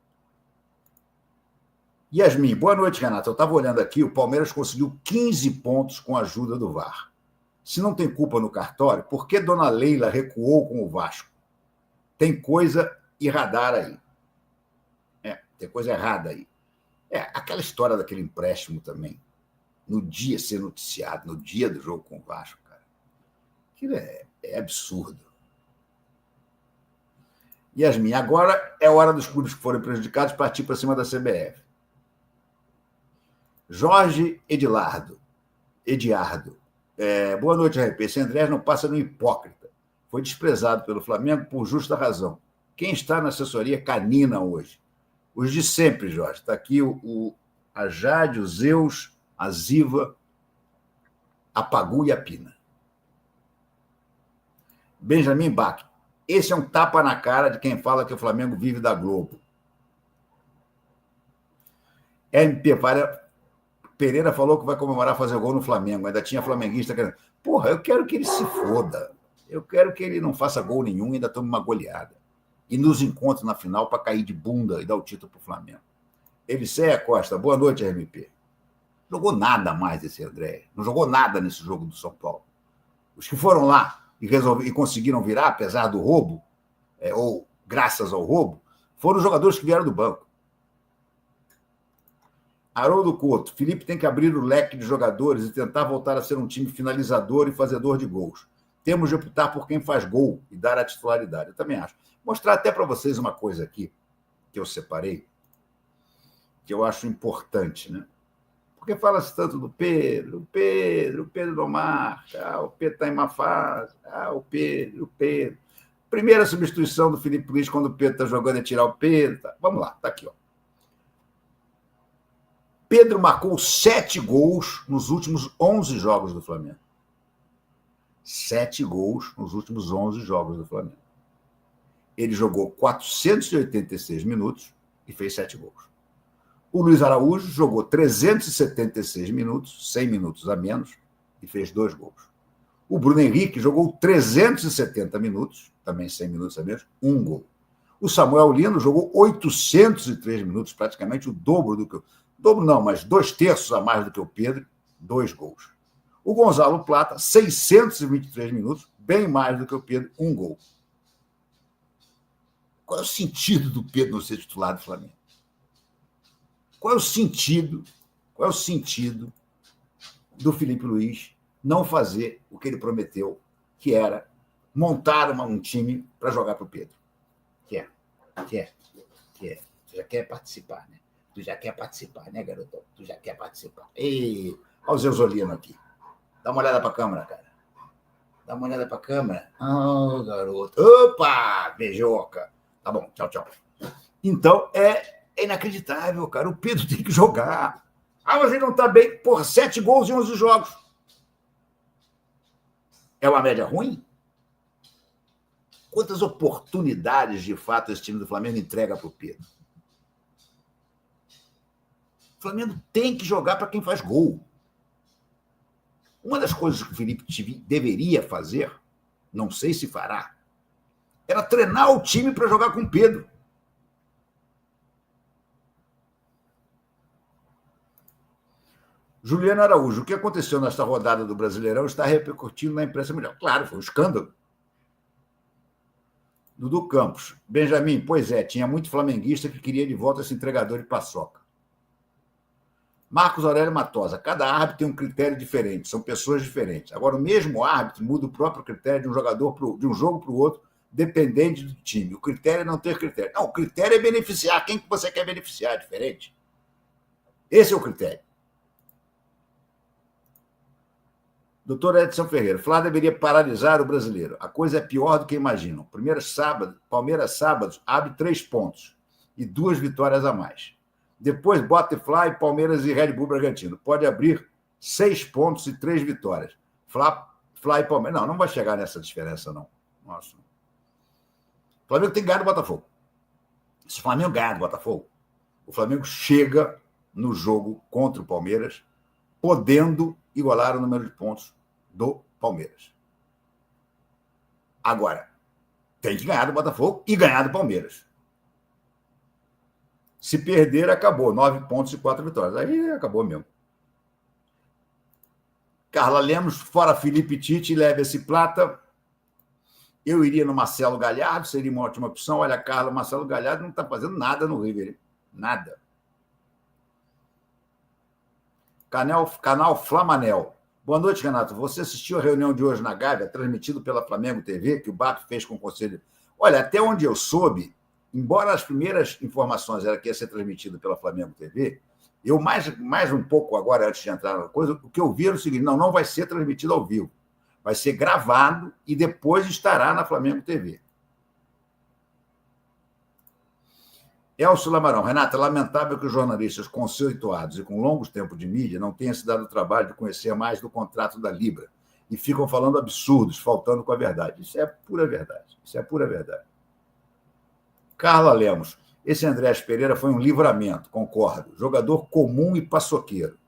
Yasmin, boa noite, Renato. Eu estava olhando aqui, o Palmeiras conseguiu 15 pontos com a ajuda do VAR. Se não tem culpa no cartório, por que Dona Leila recuou com o Vasco? Tem coisa errada aí. Tem coisa errada aí. Aquela história daquele empréstimo também. No dia ser noticiado, no dia do jogo com o Vasco, cara. Aquilo é absurdo. Yasmin, agora é hora dos clubes que forem prejudicados partir para cima da CBF. Jorge Ediardo. Boa noite, RP. Esse Andrés não passa no hipócrita. Foi desprezado pelo Flamengo por justa razão. Quem está na assessoria canina hoje? Os de sempre, Jorge. Está aqui a Jade, o Zeus, a Ziva, a Pagu e a Pina. Benjamin Bach. Esse é um tapa na cara de quem fala que o Flamengo vive da Globo. MP Pereira falou que vai comemorar fazer gol no Flamengo. Ainda tinha flamenguista querendo. Porra, eu quero que ele se foda. Eu quero que ele não faça gol nenhum e ainda tome uma goleada. E nos encontre na final para cair de bunda e dar o título para o Flamengo. Elisséia Costa, boa noite, RMP. Jogou nada mais esse André. Não jogou nada nesse jogo do São Paulo. Os que foram lá e conseguiram virar, apesar do roubo, ou graças ao roubo, foram os jogadores que vieram do banco. Haroldo Couto, Felipe tem que abrir o leque de jogadores e tentar voltar a ser um time finalizador e fazedor de gols. Temos de optar por quem faz gol e dar a titularidade. Eu também acho. Mostrar até para vocês uma coisa aqui que eu separei, que eu acho importante, né? Porque fala-se tanto do Pedro, o Pedro não marca, o Pedro está em má fase, o Pedro. Primeira substituição do Filipe Luís quando o Pedro está jogando é tirar o Pedro. Tá. Vamos lá, está aqui. Ó. Pedro marcou 7 gols nos últimos 11 jogos do Flamengo. 7 gols nos últimos 11 jogos do Flamengo. Ele jogou 486 minutos e fez 7 gols. O Luiz Araújo jogou 376 minutos, 100 minutos a menos, e fez 2 gols. O Bruno Henrique jogou 370 minutos, também 100 minutos a menos, 1 gol. O Samuel Lino jogou 803 minutos, praticamente o dobro do que... Dobro não, mas 2/3 a mais do que o Pedro, 2 gols. O Gonzalo Plata, 623 minutos, bem mais do que o Pedro, 1 gol. Qual é o sentido do Pedro não ser titular do Flamengo? Qual é o sentido do Filipe Luís não fazer o que ele prometeu, que era montar um time para jogar para o Pedro? Quer. Tu já quer participar, né? Tu já quer participar, né, garotão? Tu já quer participar. Ei, olha o Zeuzolino aqui. Dá uma olhada para a câmera, cara. Dá uma olhada para a câmera. Ah, garoto. Opa, beijoca. Tá bom, tchau. Então, é inacreditável, cara. O Pedro tem que jogar. Ah, mas ele não tá bem. Porra, 7 gols em 11 jogos. É uma média ruim? Quantas oportunidades, de fato, esse time do Flamengo entrega para o Pedro? O Flamengo tem que jogar para quem faz gol. Uma das coisas que o Felipe deveria fazer, não sei se fará, era treinar o time para jogar com o Pedro. Juliano Araújo, o que aconteceu nesta rodada do Brasileirão está repercutindo na imprensa mundial. Claro, foi um escândalo. Dudu Campos, Benjamin, pois é, tinha muito flamenguista que queria de volta esse entregador de paçoca. Marcos Aurélio Matosa, cada árbitro tem um critério diferente, são pessoas diferentes. Agora, o mesmo árbitro muda o próprio critério de um jogador de um jogo para o outro, dependente do time. O critério é não ter critério. Não, o critério é beneficiar. Quem que você quer beneficiar é diferente. Esse é o critério. Doutor Edson Ferreira, Flávio deveria paralisar o brasileiro. A coisa é pior do que imaginam. Palmeiras sábado abre 3 pontos e 2 vitórias a mais. Depois Botafogo, Palmeiras e Red Bull Bragantino. Pode abrir 6 pontos e 3 vitórias. Fla e Palmeiras. Não vai chegar nessa diferença, não. Nossa. O Flamengo tem que ganhar do Botafogo. Se o Flamengo ganhar do Botafogo, o Flamengo chega no jogo contra o Palmeiras, podendo igualar o número de pontos do Palmeiras. Agora, tem que ganhar do Botafogo e ganhar do Palmeiras. Se perder, acabou. 9 pontos e 4 vitórias. Aí acabou mesmo. Carla Lemos, fora Felipe Tite, leve esse Plata. Eu iria no Marcelo Galhardo, seria uma ótima opção. Olha, Carla, Marcelo Galhardo não está fazendo nada no River. Nada. Canal Flamanel. Boa noite, Renato. Você assistiu a reunião de hoje na Gávea, transmitido pela Flamengo TV, que o BAP fez com o Conselho? Olha, até onde eu soube, embora as primeiras informações eram que ia ser transmitido pela Flamengo TV, eu mais um pouco agora, antes de entrar na coisa, o que eu vi era o seguinte, não vai ser transmitido ao vivo. Vai ser gravado e depois estará na Flamengo TV. Elcio Lamarão. Renata, é lamentável que os jornalistas conceituados e com longos tempos de mídia não tenham se dado o trabalho de conhecer mais do contrato da Libra e ficam falando absurdos, faltando com a verdade. Isso é pura verdade. Carla Lemos. Esse Andrés Pereira foi um livramento, concordo. Jogador comum e paçoqueiro.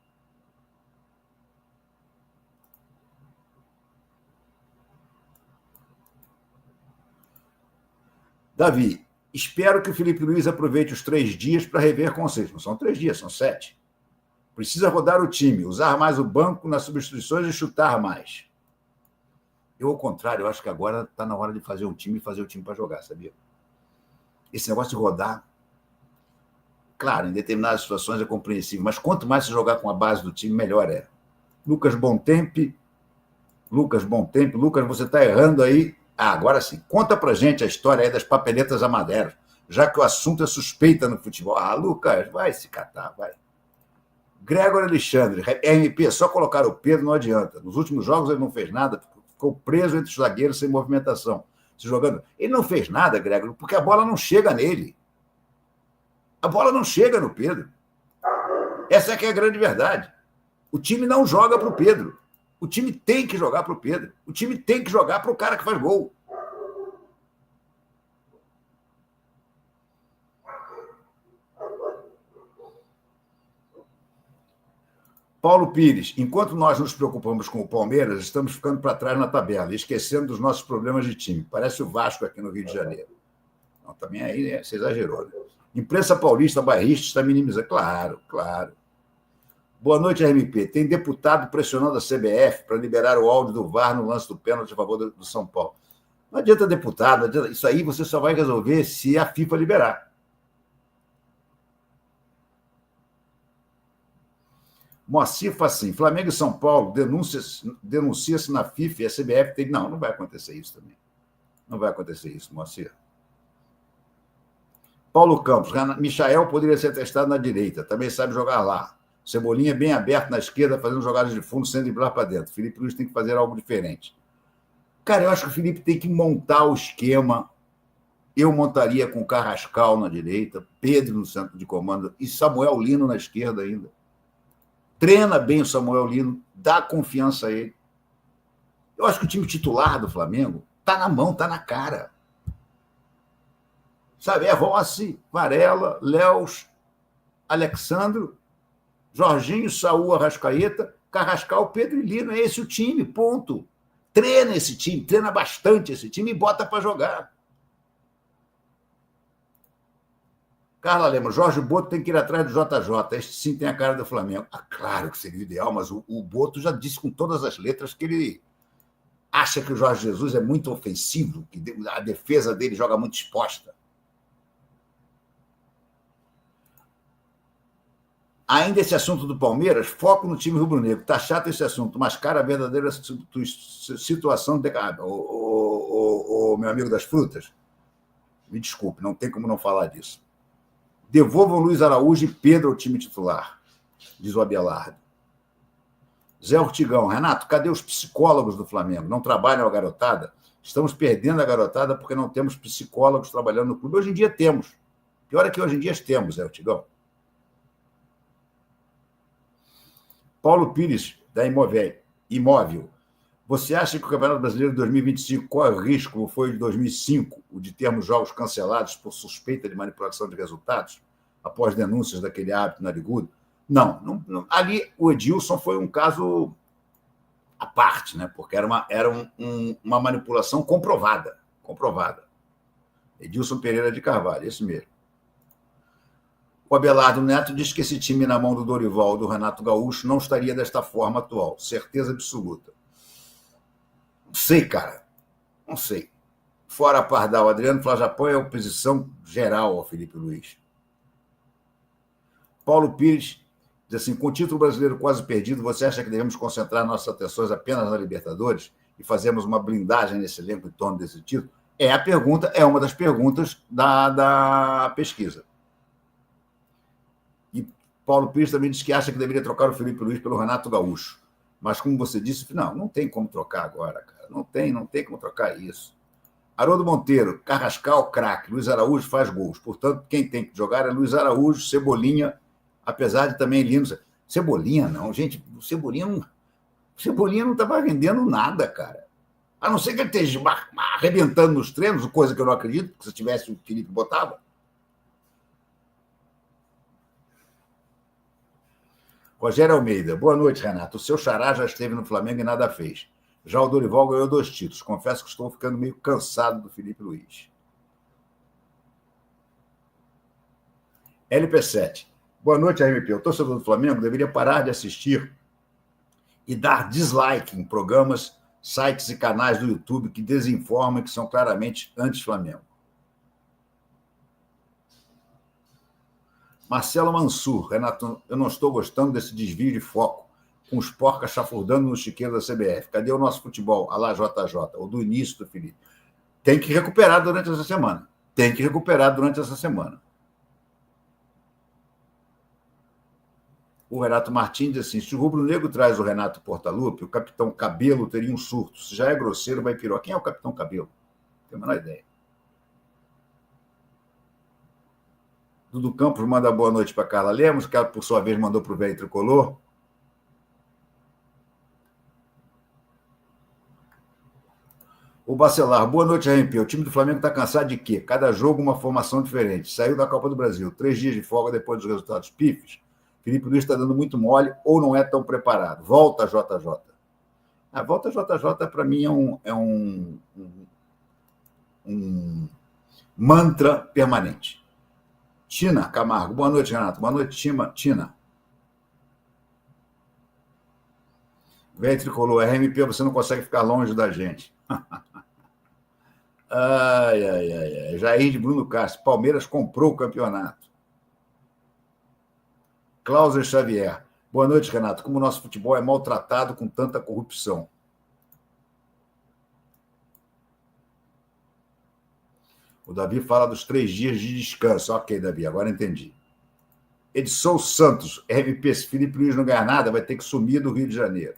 Davi. Espero que o Filipe Luís aproveite os 3 dias para rever conceitos. Não são 3 dias, são 7. Precisa rodar o time, usar mais o banco nas substituições e chutar mais. Eu, ao contrário, eu acho que agora está na hora de fazer um time e fazer o time para jogar, sabia? Esse negócio de rodar, claro, em determinadas situações é compreensível, mas quanto mais se jogar com a base do time, melhor é. Lucas, você está errando aí. Agora sim, conta pra gente a história aí das papeletas amarelas, já que o assunto é suspeita no futebol. Lucas, vai se catar, vai. Gregor Alexandre, RMP, só colocar o Pedro não adianta. Nos últimos jogos ele não fez nada, ficou preso entre os zagueiros sem movimentação. se jogando. Ele não fez nada, Gregor, porque a bola não chega nele. A bola não chega no Pedro. Essa é que é a grande verdade. O time não joga para o Pedro. O time tem que jogar para o Pedro. O time tem que jogar para o cara que faz gol. Paulo Pires, enquanto nós nos preocupamos com o Palmeiras, estamos ficando para trás na tabela, esquecendo dos nossos problemas de time. Parece o Vasco aqui no Rio de Janeiro. Não, também aí você exagerou, né? Imprensa paulista bairrista está minimizando. Claro, claro. Boa noite, RMP. Tem deputado pressionando a CBF para liberar o áudio do VAR no lance do pênalti a favor do São Paulo. Não adianta deputado, não adianta. Isso aí você só vai resolver se a FIFA liberar. Moacir Facim, Flamengo e São Paulo, denuncia-se na FIFA e a CBF tem... Não vai acontecer isso também. Não vai acontecer isso, Moacir. Paulo Campos, Michael poderia ser testado na direita, também sabe jogar lá. Cebolinha bem aberto na esquerda, fazendo jogadas de fundo, sem driblar para dentro. Felipe Luiz tem que fazer algo diferente. Cara, eu acho que o Felipe tem que montar o esquema. Eu montaria com Carrascal na direita, Pedro no centro de comando e Samuel Lino na esquerda ainda. Treina bem o Samuel Lino, dá confiança a ele. Eu acho que o time titular do Flamengo está na mão, está na cara. Sabe, é Rossi, Varela, Léus, Alexandro, Jorginho, Saúl, Arrascaeta, Carrascal, Pedro e Lino. É esse o time, ponto. Treina esse time, treina bastante esse time e bota para jogar. Carla Lemos, Jorge Boto tem que ir atrás do JJ. Este sim tem a cara do Flamengo. Ah, claro que seria ideal, mas o Boto já disse com todas as letras que ele acha que o Jorge Jesus é muito ofensivo, que a defesa dele joga muito exposta. Ainda esse assunto do Palmeiras, foco no time rubro-negro. Está chato esse assunto, mas, cara, a verdadeira situação... meu amigo das frutas, me desculpe, não tem como não falar disso. Devolvam Luiz Araújo e Pedro ao time titular, diz o Abelardo. Zé Ortigão, Renato, cadê os psicólogos do Flamengo? Não trabalham a garotada? Estamos perdendo a garotada porque não temos psicólogos trabalhando no clube. Hoje em dia temos. Pior é que hoje em dia temos, Zé Ortigão. Paulo Pires, da Imóvel. Você acha que o Campeonato Brasileiro de 2025 corre o risco, como foi de 2005, o de termos jogos cancelados por suspeita de manipulação de resultados, após denúncias daquele hábito narigudo? Não. Ali o Edilson foi um caso à parte, né? Porque era uma manipulação comprovada. Edilson Pereira de Carvalho, esse mesmo. O Abelardo Neto diz que esse time na mão do Dorival e do Renato Gaúcho não estaria desta forma atual. Certeza absoluta. Não sei, cara. Não sei. Fora Pardal, Adriano Flajapão é a oposição geral ao Felipe Luiz. Paulo Pires diz assim, com o título brasileiro quase perdido, você acha que devemos concentrar nossas atenções apenas na Libertadores e fazermos uma blindagem nesse elenco em torno desse título? É uma das perguntas da pesquisa. E Paulo Pires também diz que acha que deveria trocar o Felipe Luiz pelo Renato Gaúcho. Mas, como você disse, não tem como trocar agora, cara. Não tem como trocar isso. Haroldo Monteiro, Carrascal, craque. Luiz Araújo faz gols. Portanto, quem tem que jogar é Luiz Araújo, Cebolinha, apesar de também Lino. Cebolinha, não, gente. O Cebolinha não estava rendendo nada, cara. A não ser que ele esteja arrebentando nos treinos, coisa que eu não acredito, porque se tivesse o Felipe botava. Rogério Almeida, boa noite, Renato. O seu xará já esteve no Flamengo e nada fez. Já o Dorival ganhou 2 títulos. Confesso que estou ficando meio cansado do Felipe Luiz. LP7, boa noite, RMP. O torcedor do Flamengo deveria parar de assistir e dar dislike em programas, sites e canais do YouTube que desinformam e que são claramente anti-Flamengo. Marcelo Mansur, Renato, eu não estou gostando desse desvio de foco, com os porcas chafurdando no chiqueiro da CBF. Cadê o nosso futebol? Alá JJ, ou do início do Felipe. Tem que recuperar durante essa semana. O Renato Martins diz assim, se o Rubro Negro traz o Renato Portaluppi, o Capitão Cabelo teria um surto. Se já é grosseiro, vai pior. Quem é o Capitão Cabelo? tenho a menor ideia. Dudu Campos manda boa noite para Carla Lemos, que ela, por sua vez, mandou para o velho tricolor. O Bacelar, boa noite, RMP. O time do Flamengo está cansado de quê? Cada jogo uma formação diferente. Saiu da Copa do Brasil, 3 dias de folga depois dos resultados pífios. Felipe Luiz está dando muito mole ou não é tão preparado. Volta, JJ. A volta, JJ, para mim, é um mantra permanente. Tina Camargo, boa noite, Renato. Boa noite, Tina. Velho tricolor, RMP, você não consegue ficar longe da gente. Ai. Jair de Bruno Castro, Palmeiras comprou o campeonato. Cláudio Xavier, boa noite, Renato. Como o nosso futebol é maltratado com tanta corrupção. O Davi fala dos 3 dias de descanso. Ok, Davi, agora entendi. Edson Santos, RMP, se Felipe Luiz não ganhar nada, vai ter que sumir do Rio de Janeiro.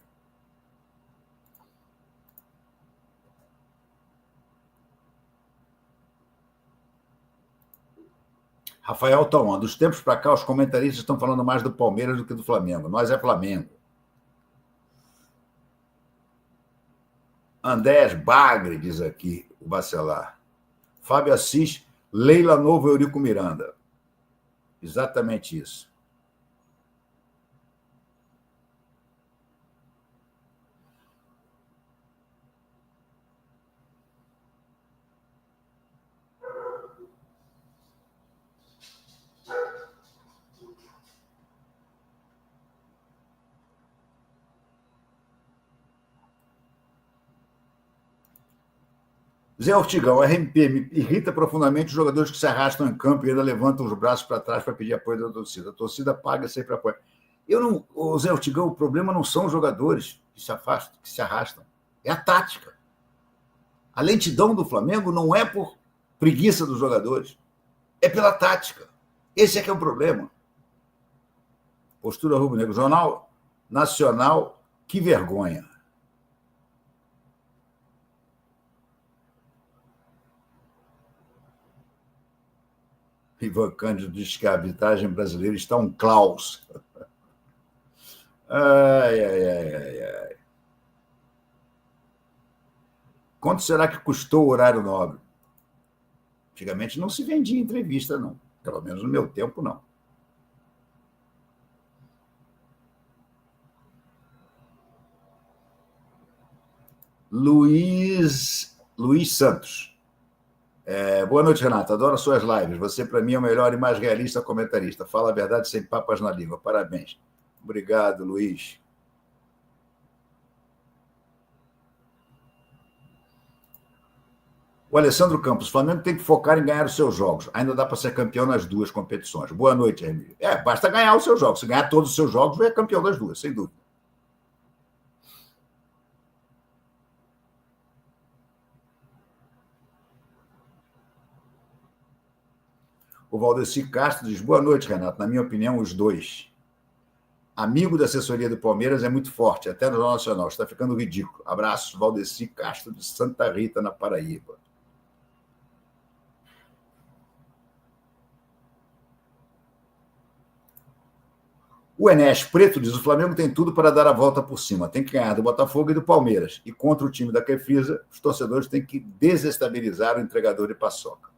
Rafael Tauan, dos tempos para cá, os comentaristas estão falando mais do Palmeiras do que do Flamengo. Nós é Flamengo. Andrés Bagre, diz aqui o Bacelar. Fábio Assis, Leila Novo, Eurico Miranda. Exatamente isso. Zé Ortigão, RMP, me irrita profundamente os jogadores que se arrastam em campo e ainda levantam os braços para trás para pedir apoio da torcida. A torcida paga sempre apoio. Zé Ortigão, o problema não são os jogadores que se afastam, que se arrastam. É a tática. A lentidão do Flamengo não é por preguiça dos jogadores, é pela tática. Esse é que é o problema. Postura rubro-negro. Jornal Nacional, que vergonha. Ivan Cândido diz que a arbitragem brasileira está um caos. Ai. Quanto será que custou o horário nobre? Antigamente não se vendia entrevista, não. Pelo menos no meu tempo, não. Luiz Santos. Boa noite, Renato. Adoro suas lives. Você, para mim, é o melhor e mais realista comentarista. Fala a verdade sem papas na língua. Parabéns. Obrigado, Luiz. O Alessandro Campos. O Flamengo tem que focar em ganhar os seus jogos. Ainda dá para ser campeão nas 2 competições. Boa noite, Emílio. Basta ganhar os seus jogos. Se ganhar todos os seus jogos, vai ser campeão das 2, sem dúvida. O Valdeci Castro diz, boa noite, Renato. Na minha opinião, os 2. Amigo da assessoria do Palmeiras é muito forte, até no Jornal Nacional. Está ficando ridículo. Abraço, Valdeci Castro, de Santa Rita, na Paraíba. O Enes Preto diz, o Flamengo tem tudo para dar a volta por cima. Tem que ganhar do Botafogo e do Palmeiras. E contra o time da Crefisa, os torcedores têm que desestabilizar o entregador de paçoca.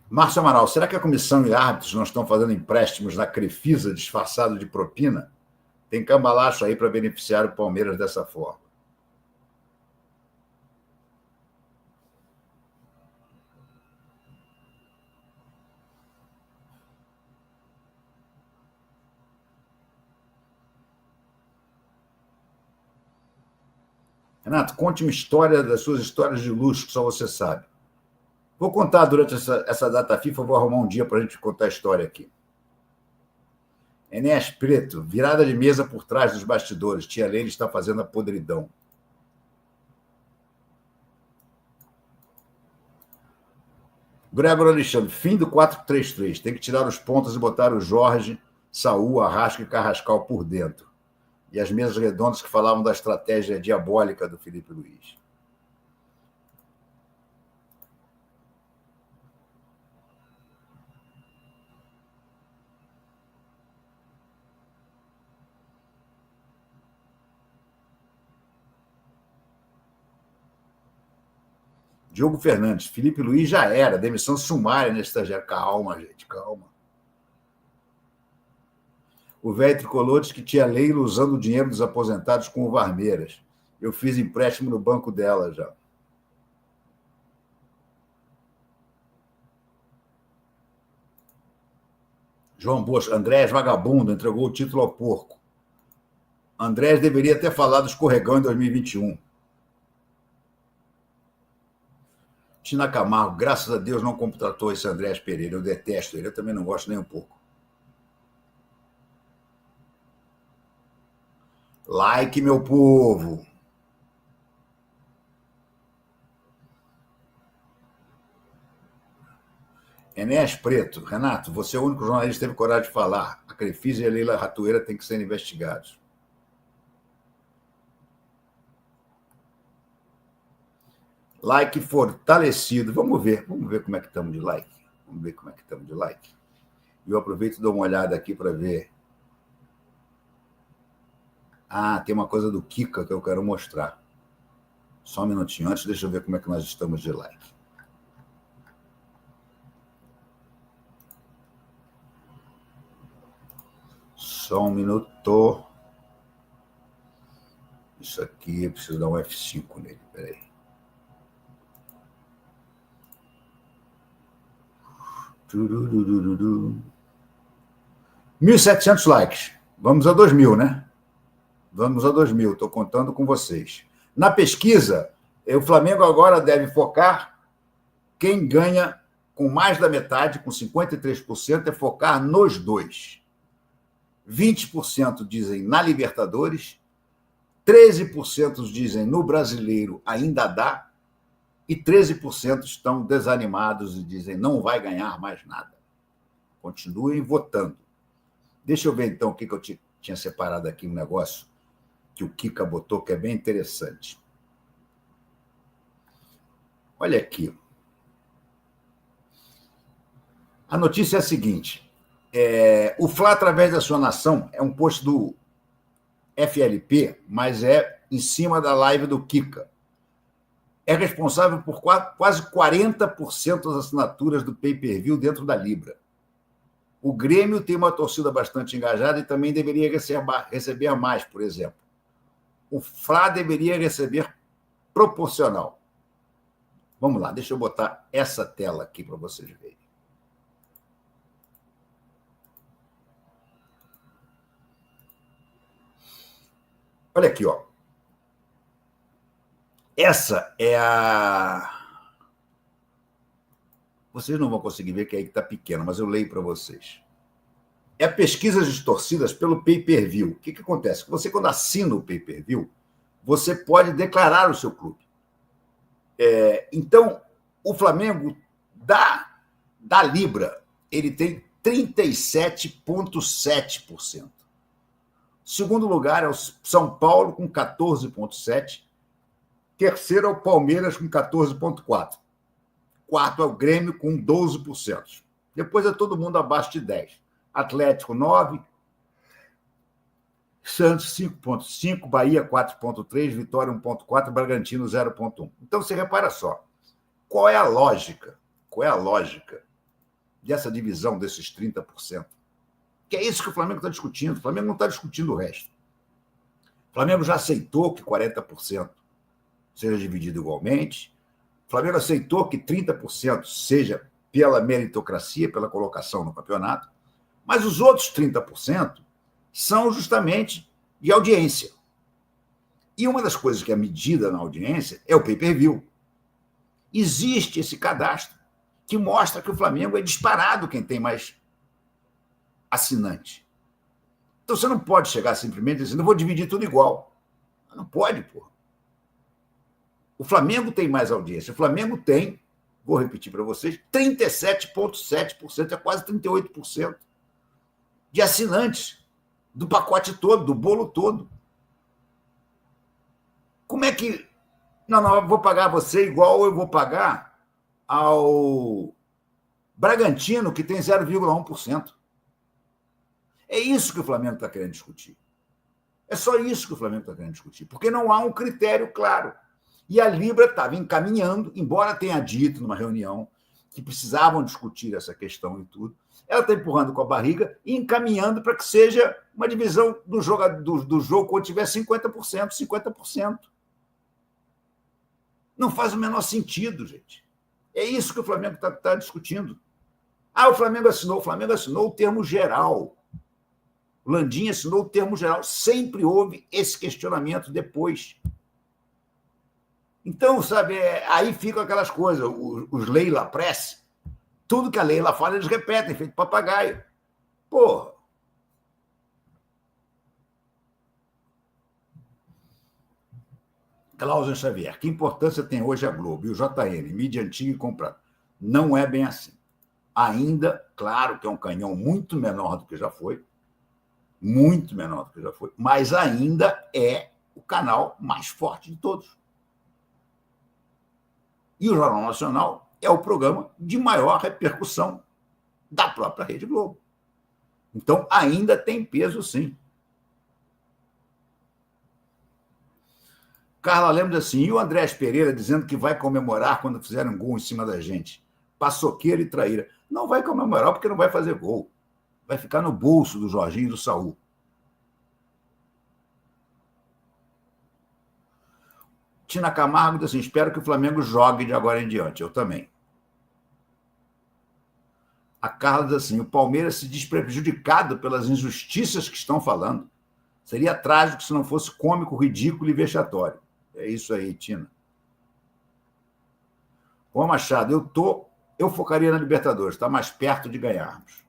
Márcio Amaral, será que a comissão e árbitros não estão fazendo empréstimos na Crefisa disfarçado de propina? Tem cambalacho aí para beneficiar o Palmeiras dessa forma. Renato, conte uma história das suas histórias de luxo que só você sabe. Vou contar durante essa data FIFA, vou arrumar um dia para a gente contar a história aqui. Enéas Preto, virada de mesa por trás dos bastidores. Tia Leila está fazendo a podridão. Gregor Alexandre, fim do 4-3-3. Tem que tirar os pontas e botar o Jorge, Saúl, Arrasca e Carrascal por dentro. E as mesas redondas que falavam da estratégia diabólica do Felipe Luiz. Diogo Fernandes, Felipe Luiz já era, demissão sumária nesse estagiário. Calma, gente, calma. O velho tricolor diz que tia Leila usando o dinheiro dos aposentados com o Varmeiras. Eu fiz empréstimo no banco dela já. João Bosco, Andrés, vagabundo, entregou o título ao porco. Andrés deveria ter falado do escorregão em 2021. Tina Camargo, graças a Deus, não contratou esse Andrés Pereira. Eu detesto ele, eu também não gosto nem um pouco. Like, meu povo. Enéas Preto, Renato, você é o único jornalista que teve coragem de falar. A Crefisa e a Leila Ratoeira têm que ser investigados. Like fortalecido. Vamos ver como é que estamos de like. E eu aproveito e dou uma olhada aqui para ver. Ah, tem uma coisa do Kika que eu quero mostrar. Só um minutinho antes, deixa eu ver como é que nós estamos de like. Só um minuto. Isso aqui, eu preciso dar um F5 nele, peraí. Tururururu. 1.700 likes. Vamos a 2.000, né? Vamos a 2.000, estou contando com vocês. Na pesquisa, o Flamengo agora deve focar quem ganha com mais da metade, com 53%, é focar nos dois. 20% dizem na Libertadores, 13% dizem no Brasileiro ainda dá, e 13% estão desanimados e dizem não vai ganhar mais nada. Continuem votando. Deixa eu ver, então, o que eu tinha separado aqui, um negócio que o Kika botou, que é bem interessante. Olha aqui. A notícia é a seguinte. O Fla, através da sua nação, é um post do FLP, mas é em cima da live do Kika. É responsável por quase 40% das assinaturas do pay-per-view dentro da Libra. O Grêmio tem uma torcida bastante engajada e também deveria receber mais, por exemplo. O Fla deveria receber proporcional. Vamos lá, deixa eu botar essa tela aqui para vocês verem. Olha aqui, ó. Essa é a... Vocês não vão conseguir ver que aí está pequeno, mas eu leio para vocês. É a pesquisa de torcidas pelo pay-per-view. O que acontece? Você, quando assina o pay-per-view, você pode declarar o seu clube. Então, o Flamengo, da Libra, ele tem 37,7%. Segundo lugar é o São Paulo, com 14,7%. Terceiro é o Palmeiras, com 14,4%. Quarto é o Grêmio, com 12%. Depois é todo mundo abaixo de 10%. Atlético, 9%. Santos, 5,5%. Bahia, 4,3%. Vitória, 1,4%. Bragantino, 0,1%. Então, você repara só. Qual é a lógica? Qual é a lógica dessa divisão desses 30%? Que é isso que o Flamengo está discutindo. O Flamengo não está discutindo o resto. O Flamengo já aceitou que 40% seja dividido igualmente. O Flamengo aceitou que 30% seja pela meritocracia, pela colocação no campeonato, mas os outros 30% são justamente de audiência. E uma das coisas que é medida na audiência é o pay-per-view. Existe esse cadastro que mostra que o Flamengo é disparado quem tem mais assinante. Então você não pode chegar simplesmente dizendo, eu vou dividir tudo igual. Não pode, porra. O Flamengo tem mais audiência. O Flamengo tem vou repetir para vocês, 37,7%, é quase 38% de assinantes do pacote todo, do bolo todo. Como é que... Não, eu vou pagar você igual eu vou pagar ao Bragantino, que tem 0,1%. É isso que o Flamengo está querendo discutir. É só isso que o Flamengo está querendo discutir, porque não há um critério claro. E a Libra estava encaminhando, embora tenha dito numa reunião que precisavam discutir essa questão e tudo, ela está empurrando com a barriga e encaminhando para que seja uma divisão do jogo quando tiver 50%, 50%. Não faz o menor sentido, gente. É isso que o Flamengo está discutindo. O Flamengo assinou o termo geral. O Landim assinou o termo geral. Sempre houve esse questionamento depois. Então, sabe, aí ficam aquelas coisas, os Leila Press, tudo que a Leila fala, eles repetem, feito papagaio. Porra. Cláudia Xavier, que importância tem hoje a Globo e o JN, mídia antiga e comprada? Não é bem assim. Ainda, claro que é um canhão muito menor do que já foi, mas ainda é o canal mais forte de todos. E o Jornal Nacional é o programa de maior repercussão da própria Rede Globo. Então, ainda tem peso, sim. Carla lembra assim, e o Andrés Pereira dizendo que vai comemorar quando fizerem um gol em cima da gente? Paçoqueira e traíra. Não vai comemorar porque não vai fazer gol. Vai ficar no bolso do Jorginho e do Saul. Tina Camargo diz assim, espero que o Flamengo jogue de agora em diante. Eu também. A Carla diz assim, o Palmeiras se diz prejudicado pelas injustiças que estão falando. Seria trágico se não fosse cômico, ridículo e vexatório. É isso aí, Tina. Juan Machado, eu focaria na Libertadores, está mais perto de ganharmos.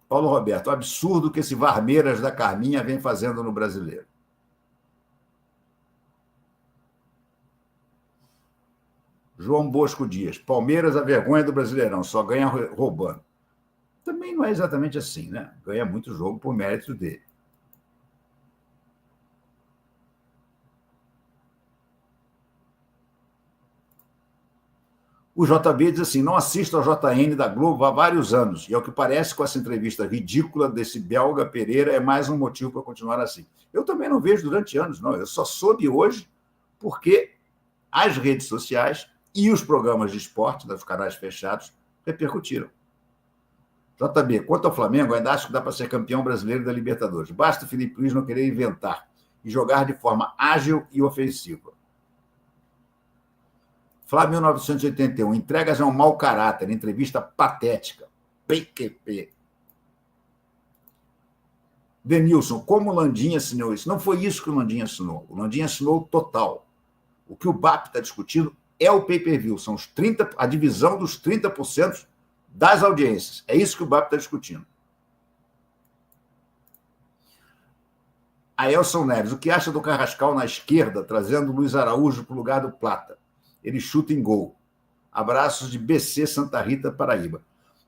Paulo Roberto, o absurdo que esse Varmeiras da Carminha vem fazendo no Brasileiro. João Bosco Dias, Palmeiras a vergonha do Brasileirão, só ganha roubando. Também não é exatamente assim, né? Ganha muito jogo por mérito dele. O JB diz assim, não assisto ao JN da Globo há vários anos, e ao que parece com essa entrevista ridícula desse belga Pereira é mais um motivo para continuar assim. Eu também não vejo durante anos, não. Eu só soube hoje porque as redes sociais e os programas de esporte dos canais fechados repercutiram. JB, quanto ao Flamengo, ainda acho que dá para ser campeão brasileiro da Libertadores. Basta o Felipe Luiz não querer inventar e jogar de forma ágil e ofensiva. Flávio 1981, entregas a um mau caráter, entrevista patética. PQP. Denilson, como o Landim assinou isso? Não foi isso que o Landim assinou. O Landim assinou total. O que o BAP está discutindo é o pay-per-view, são os 30%, a divisão dos 30% das audiências. É isso que o BAP está discutindo. A Elson Neves, o que acha do Carrascal na esquerda, trazendo o Luiz Araújo para o lugar do Plata? Ele chuta em gol. Abraços de BC Santa Rita, Paraíba.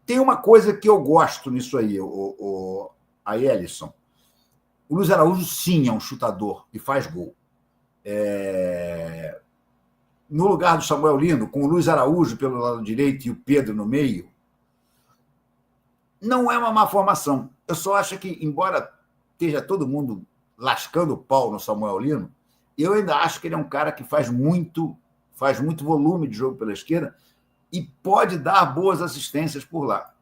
Tem uma coisa que eu gosto nisso aí, a Ellison. O Luiz Araújo, sim, é um chutador e faz gol. No lugar do Samuel Lino, com o Luiz Araújo pelo lado direito e o Pedro no meio, não é uma má formação. Eu só acho que, embora esteja todo mundo lascando o pau no Samuel Lino, eu ainda acho que ele é um cara que faz muito volume de jogo pela esquerda e pode dar boas assistências por lá.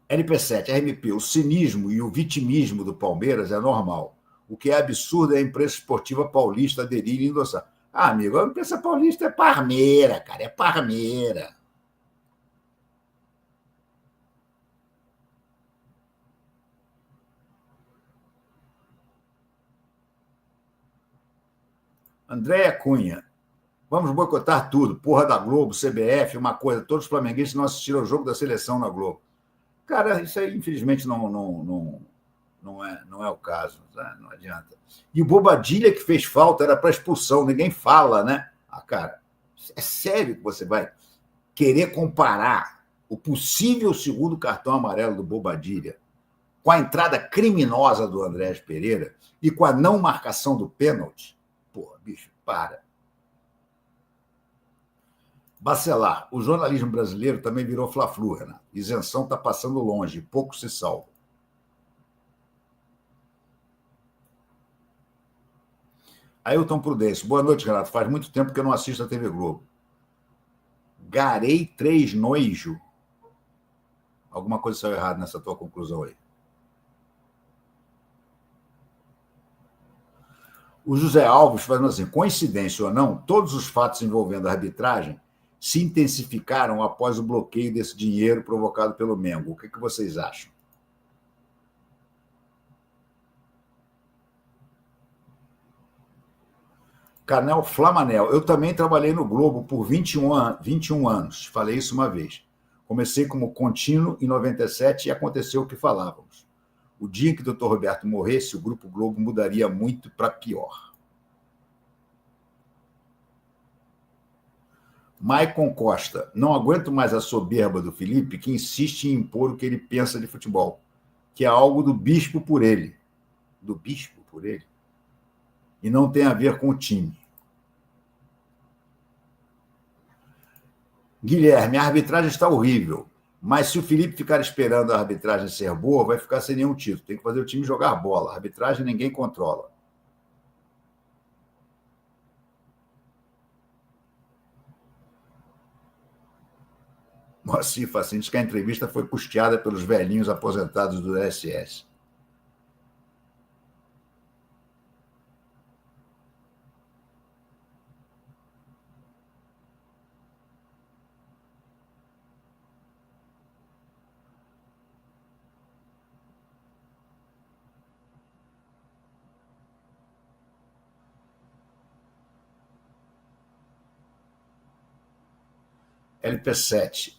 LP7, RMP, o cinismo e o vitimismo do Palmeiras é normal. O que é absurdo é a imprensa esportiva paulista aderir e endossar. Amigo, a imprensa paulista é parmeira, cara, é parmeira. Andréia Cunha, vamos boicotar tudo, porra da Globo, CBF, uma coisa, todos os flamenguistas não assistiram ao jogo da seleção na Globo. Cara, isso aí, infelizmente, não não é o caso, tá? Não adianta. E o Bobadilha que fez falta era para expulsão, ninguém fala, né? Cara, é sério que você vai querer comparar o possível segundo cartão amarelo do Bobadilha com a entrada criminosa do Andrés Pereira e com a não marcação do pênalti? Pô, bicho, para. Bacelar, o jornalismo brasileiro também virou fla-flu, Renato. Isenção está passando longe, pouco se salva. Ailton Prudêncio, boa noite, Renato. Faz muito tempo que eu não assisto a TV Globo. Garei 3 nojo. Alguma coisa saiu errada nessa tua conclusão aí. O José Alves falando assim, coincidência ou não, todos os fatos envolvendo a arbitragem se intensificaram após o bloqueio desse dinheiro provocado pelo Mengo. O que vocês acham? Canel Flamanel. Eu também trabalhei no Globo por 21 anos. Falei isso uma vez. Comecei como contínuo em 97 e aconteceu o que falávamos. O dia em que o Dr. Roberto morresse, o Grupo Globo mudaria muito para pior. Maicon Costa. Não aguento mais a soberba do Felipe, que insiste em impor o que ele pensa de futebol, que é algo do bispo por ele. Do bispo por ele? E não tem a ver com o time. Guilherme, a arbitragem está horrível, mas se o Felipe ficar esperando a arbitragem ser boa, vai ficar sem nenhum título. Tem que fazer o time jogar bola. A arbitragem ninguém controla. Moacir Facim diz que a entrevista foi custeada pelos velhinhos aposentados do SS. LP7.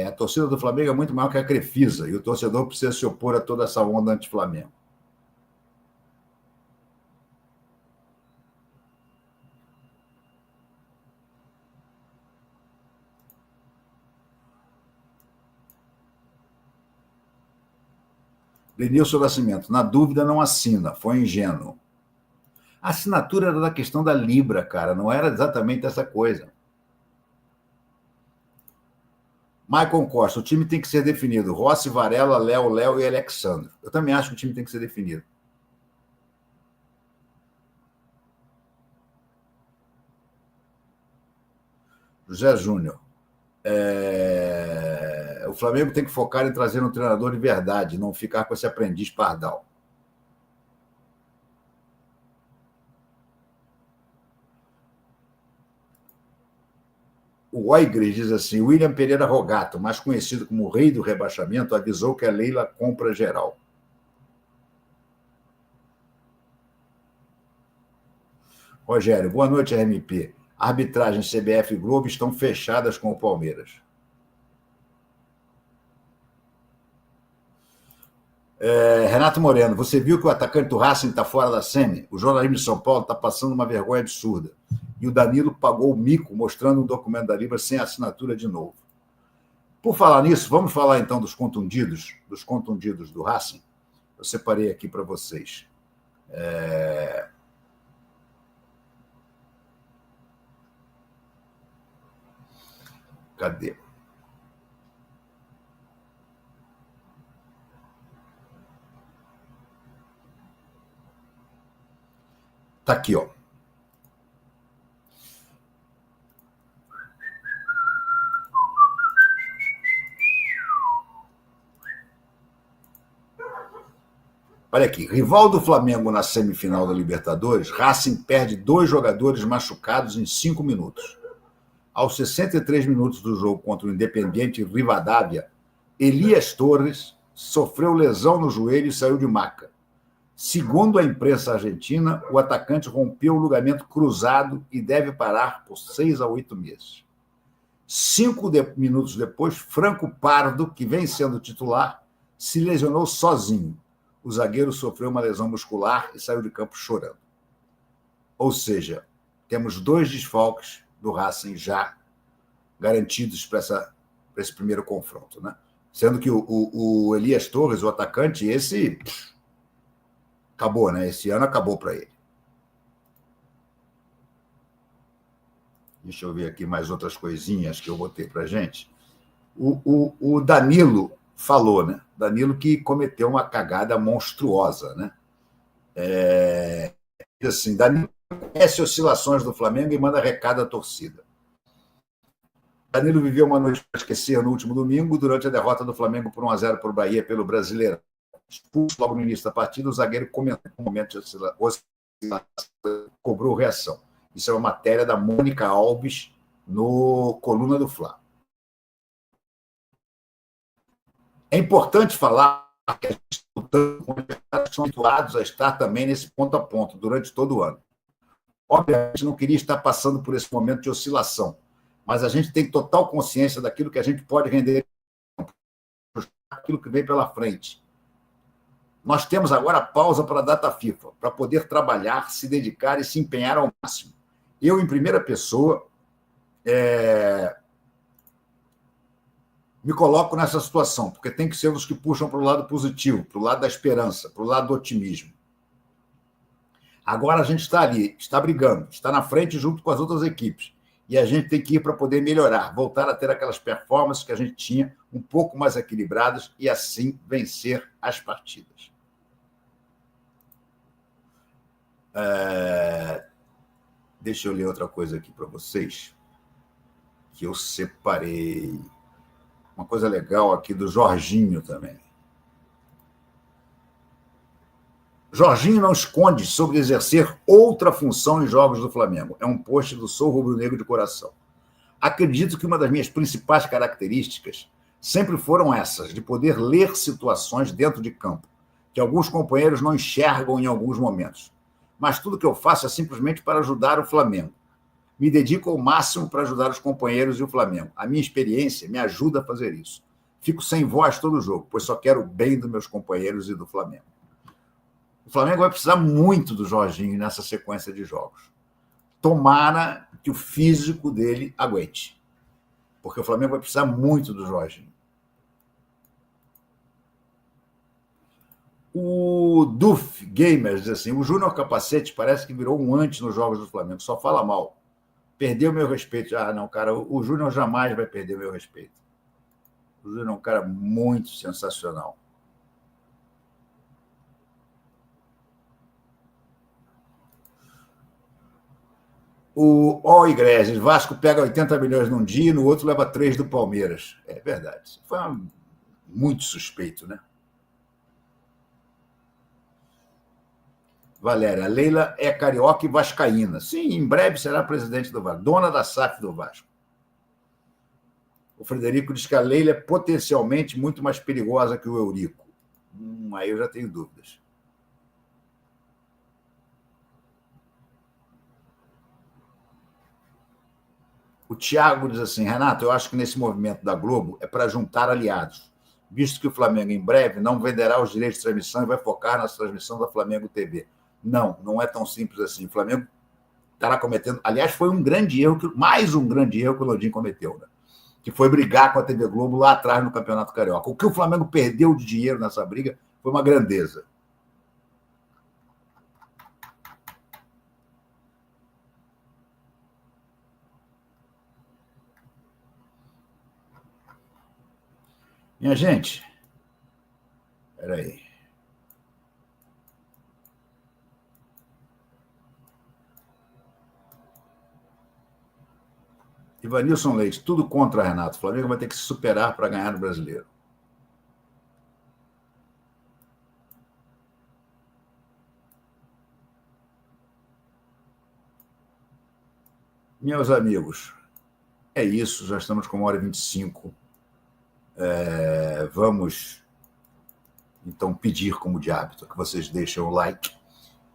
A torcida do Flamengo é muito maior que a Crefisa e o torcedor precisa se opor a toda essa onda anti-Flamengo. Denilson Nascimento. Na dúvida, não assina. Foi ingênuo. A assinatura era da questão da Libra, cara. Não era exatamente essa coisa. Maicon Costa, o time tem que ser definido. Rossi, Varela, Léo e Alexandre. Eu também acho que o time tem que ser definido. José Júnior. O Flamengo tem que focar em trazer um treinador de verdade, não ficar com esse aprendiz pardal. O Oigres diz assim, William Pereira Rogato, mais conhecido como o rei do rebaixamento, avisou que a Leila compra geral. Rogério, boa noite, RMP. Arbitragem, CBF e Globo estão fechadas com o Palmeiras. Renato Moreno, você viu que o atacante do Racing está fora da semi? O jornalismo de São Paulo está passando uma vergonha absurda. E o Danilo pagou o mico mostrando um documento da Libra sem assinatura de novo. Por falar nisso, vamos falar então dos contundidos do Racing. Eu separei aqui para vocês. Cadê? Está aqui, ó. Olha aqui, rival do Flamengo na semifinal da Libertadores, Racing perde 2 jogadores machucados em 5 minutos. Aos 63 minutos do jogo contra o Independiente Rivadavia, Elias Torres sofreu lesão no joelho e saiu de maca. Segundo a imprensa argentina, o atacante rompeu o ligamento cruzado e deve parar por 6 a 8 meses. 5 minutos depois, Franco Pardo, que vem sendo titular, se lesionou sozinho. o zagueiro sofreu uma lesão muscular e saiu de campo chorando. Ou seja, temos 2 desfalques do Racing já garantidos para esse primeiro confronto, né? Sendo que o Elias Torres, o atacante, esse acabou, né? Esse ano acabou para ele. Deixa eu ver aqui mais outras coisinhas que eu botei para a gente. O Danilo falou, né? Danilo que cometeu uma cagada monstruosa, né? Assim, Danilo conhece oscilações do Flamengo e manda recado à torcida. Danilo viveu uma noite para esquecer no último domingo, durante a derrota do Flamengo por 1-0 para o Bahia pelo Brasileirão. Expulso logo no início da partida, o zagueiro comentou um momento de oscilação, cobrou reação. Isso é uma matéria da Mônica Alves no Coluna do Fla. É importante falar que a gente são habituados a estar também nesse ponto a ponto durante todo o ano. Obviamente, não queria estar passando por esse momento de oscilação, mas a gente tem total consciência daquilo que a gente pode render, aquilo que vem pela frente. Nós temos agora a pausa para a data FIFA, para poder trabalhar, se dedicar e se empenhar ao máximo. Eu, em primeira pessoa, me coloco nessa situação, porque tem que ser os que puxam para o lado positivo, para o lado da esperança, para o lado do otimismo. Agora a gente está ali, está brigando, está na frente junto com as outras equipes. E a gente tem que ir para poder melhorar, voltar a ter aquelas performances que a gente tinha um pouco mais equilibradas e assim vencer as partidas. Deixa eu ler outra coisa aqui para vocês, que eu separei. Uma coisa legal aqui do Jorginho também. Jorginho não esconde sobre exercer outra função em jogos do Flamengo. É um post do Sou Rubro-Negro de Coração. Acredito que uma das minhas principais características sempre foram essas, de poder ler situações dentro de campo, que alguns companheiros não enxergam em alguns momentos. Mas tudo que eu faço é simplesmente para ajudar o Flamengo. Me dedico ao máximo para ajudar os companheiros e o Flamengo. A minha experiência me ajuda a fazer isso. Fico sem voz todo jogo, pois só quero o bem dos meus companheiros e do Flamengo. O Flamengo vai precisar muito do Jorginho nessa sequência de jogos. Tomara que o físico dele aguente, porque o Flamengo vai precisar muito do Jorginho. O Duf Gamers diz assim, o Júnior Capacete parece que virou um anti nos jogos do Flamengo, só fala mal. Perdeu meu respeito. Ah, não, cara, o Júnior jamais vai perder meu respeito. O Júnior é um cara muito sensacional. O Igrejas, Vasco pega 80 milhões num dia e no outro leva 3 do Palmeiras. É verdade. Isso foi muito suspeito, né? Valéria, a Leila é carioca e vascaína. Sim, em breve será presidente do Vasco, dona da SAF do Vasco. O Frederico diz que a Leila é potencialmente muito mais perigosa que o Eurico. Aí eu já tenho dúvidas. O Thiago diz assim, Renato, eu acho que nesse movimento da Globo é para juntar aliados, visto que o Flamengo em breve não venderá os direitos de transmissão e vai focar na transmissão da Flamengo TV. Não é tão simples assim. O Flamengo estará cometendo... Aliás, foi um grande erro, mais um grande erro que o Lodin cometeu, né? Que foi brigar com a TV Globo lá atrás no Campeonato Carioca. O que o Flamengo perdeu de dinheiro nessa briga foi uma grandeza. Minha gente, espera aí. Ivanilson Leite, tudo contra Renato. O Flamengo vai ter que se superar para ganhar no Brasileiro. Meus amigos, é isso. Já estamos com 1h25. Vamos, então, pedir como de hábito que vocês deixem o like.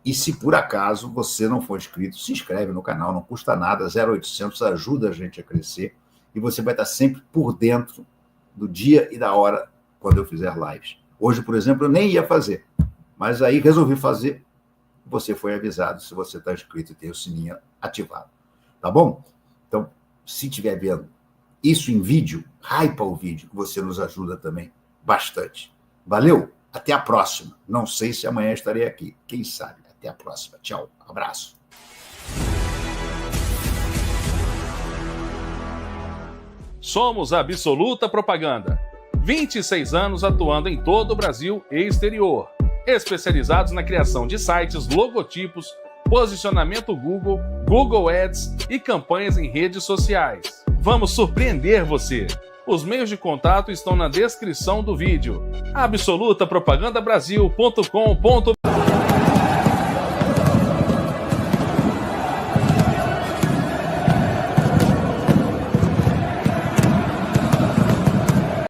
E se por acaso você não for inscrito, se inscreve no canal, não custa nada, 0800, ajuda a gente a crescer. E você vai estar sempre por dentro do dia e da hora quando eu fizer lives. Hoje, por exemplo, eu nem ia fazer. Mas aí resolvi fazer, você foi avisado se você está inscrito e tem o sininho ativado. Tá bom? Então, se estiver vendo isso em vídeo, hypa o vídeo, que você nos ajuda também bastante. Valeu? Até a próxima. Não sei se amanhã estarei aqui. Quem sabe? Até a próxima. Tchau. Abraço.
Somos a Absoluta Propaganda. 26 anos atuando em todo o Brasil e exterior. Especializados na criação de sites, logotipos, posicionamento Google, Google Ads e campanhas em redes sociais. Vamos surpreender você! Os meios de contato estão na descrição do vídeo. absolutapropagandabrasil.com.br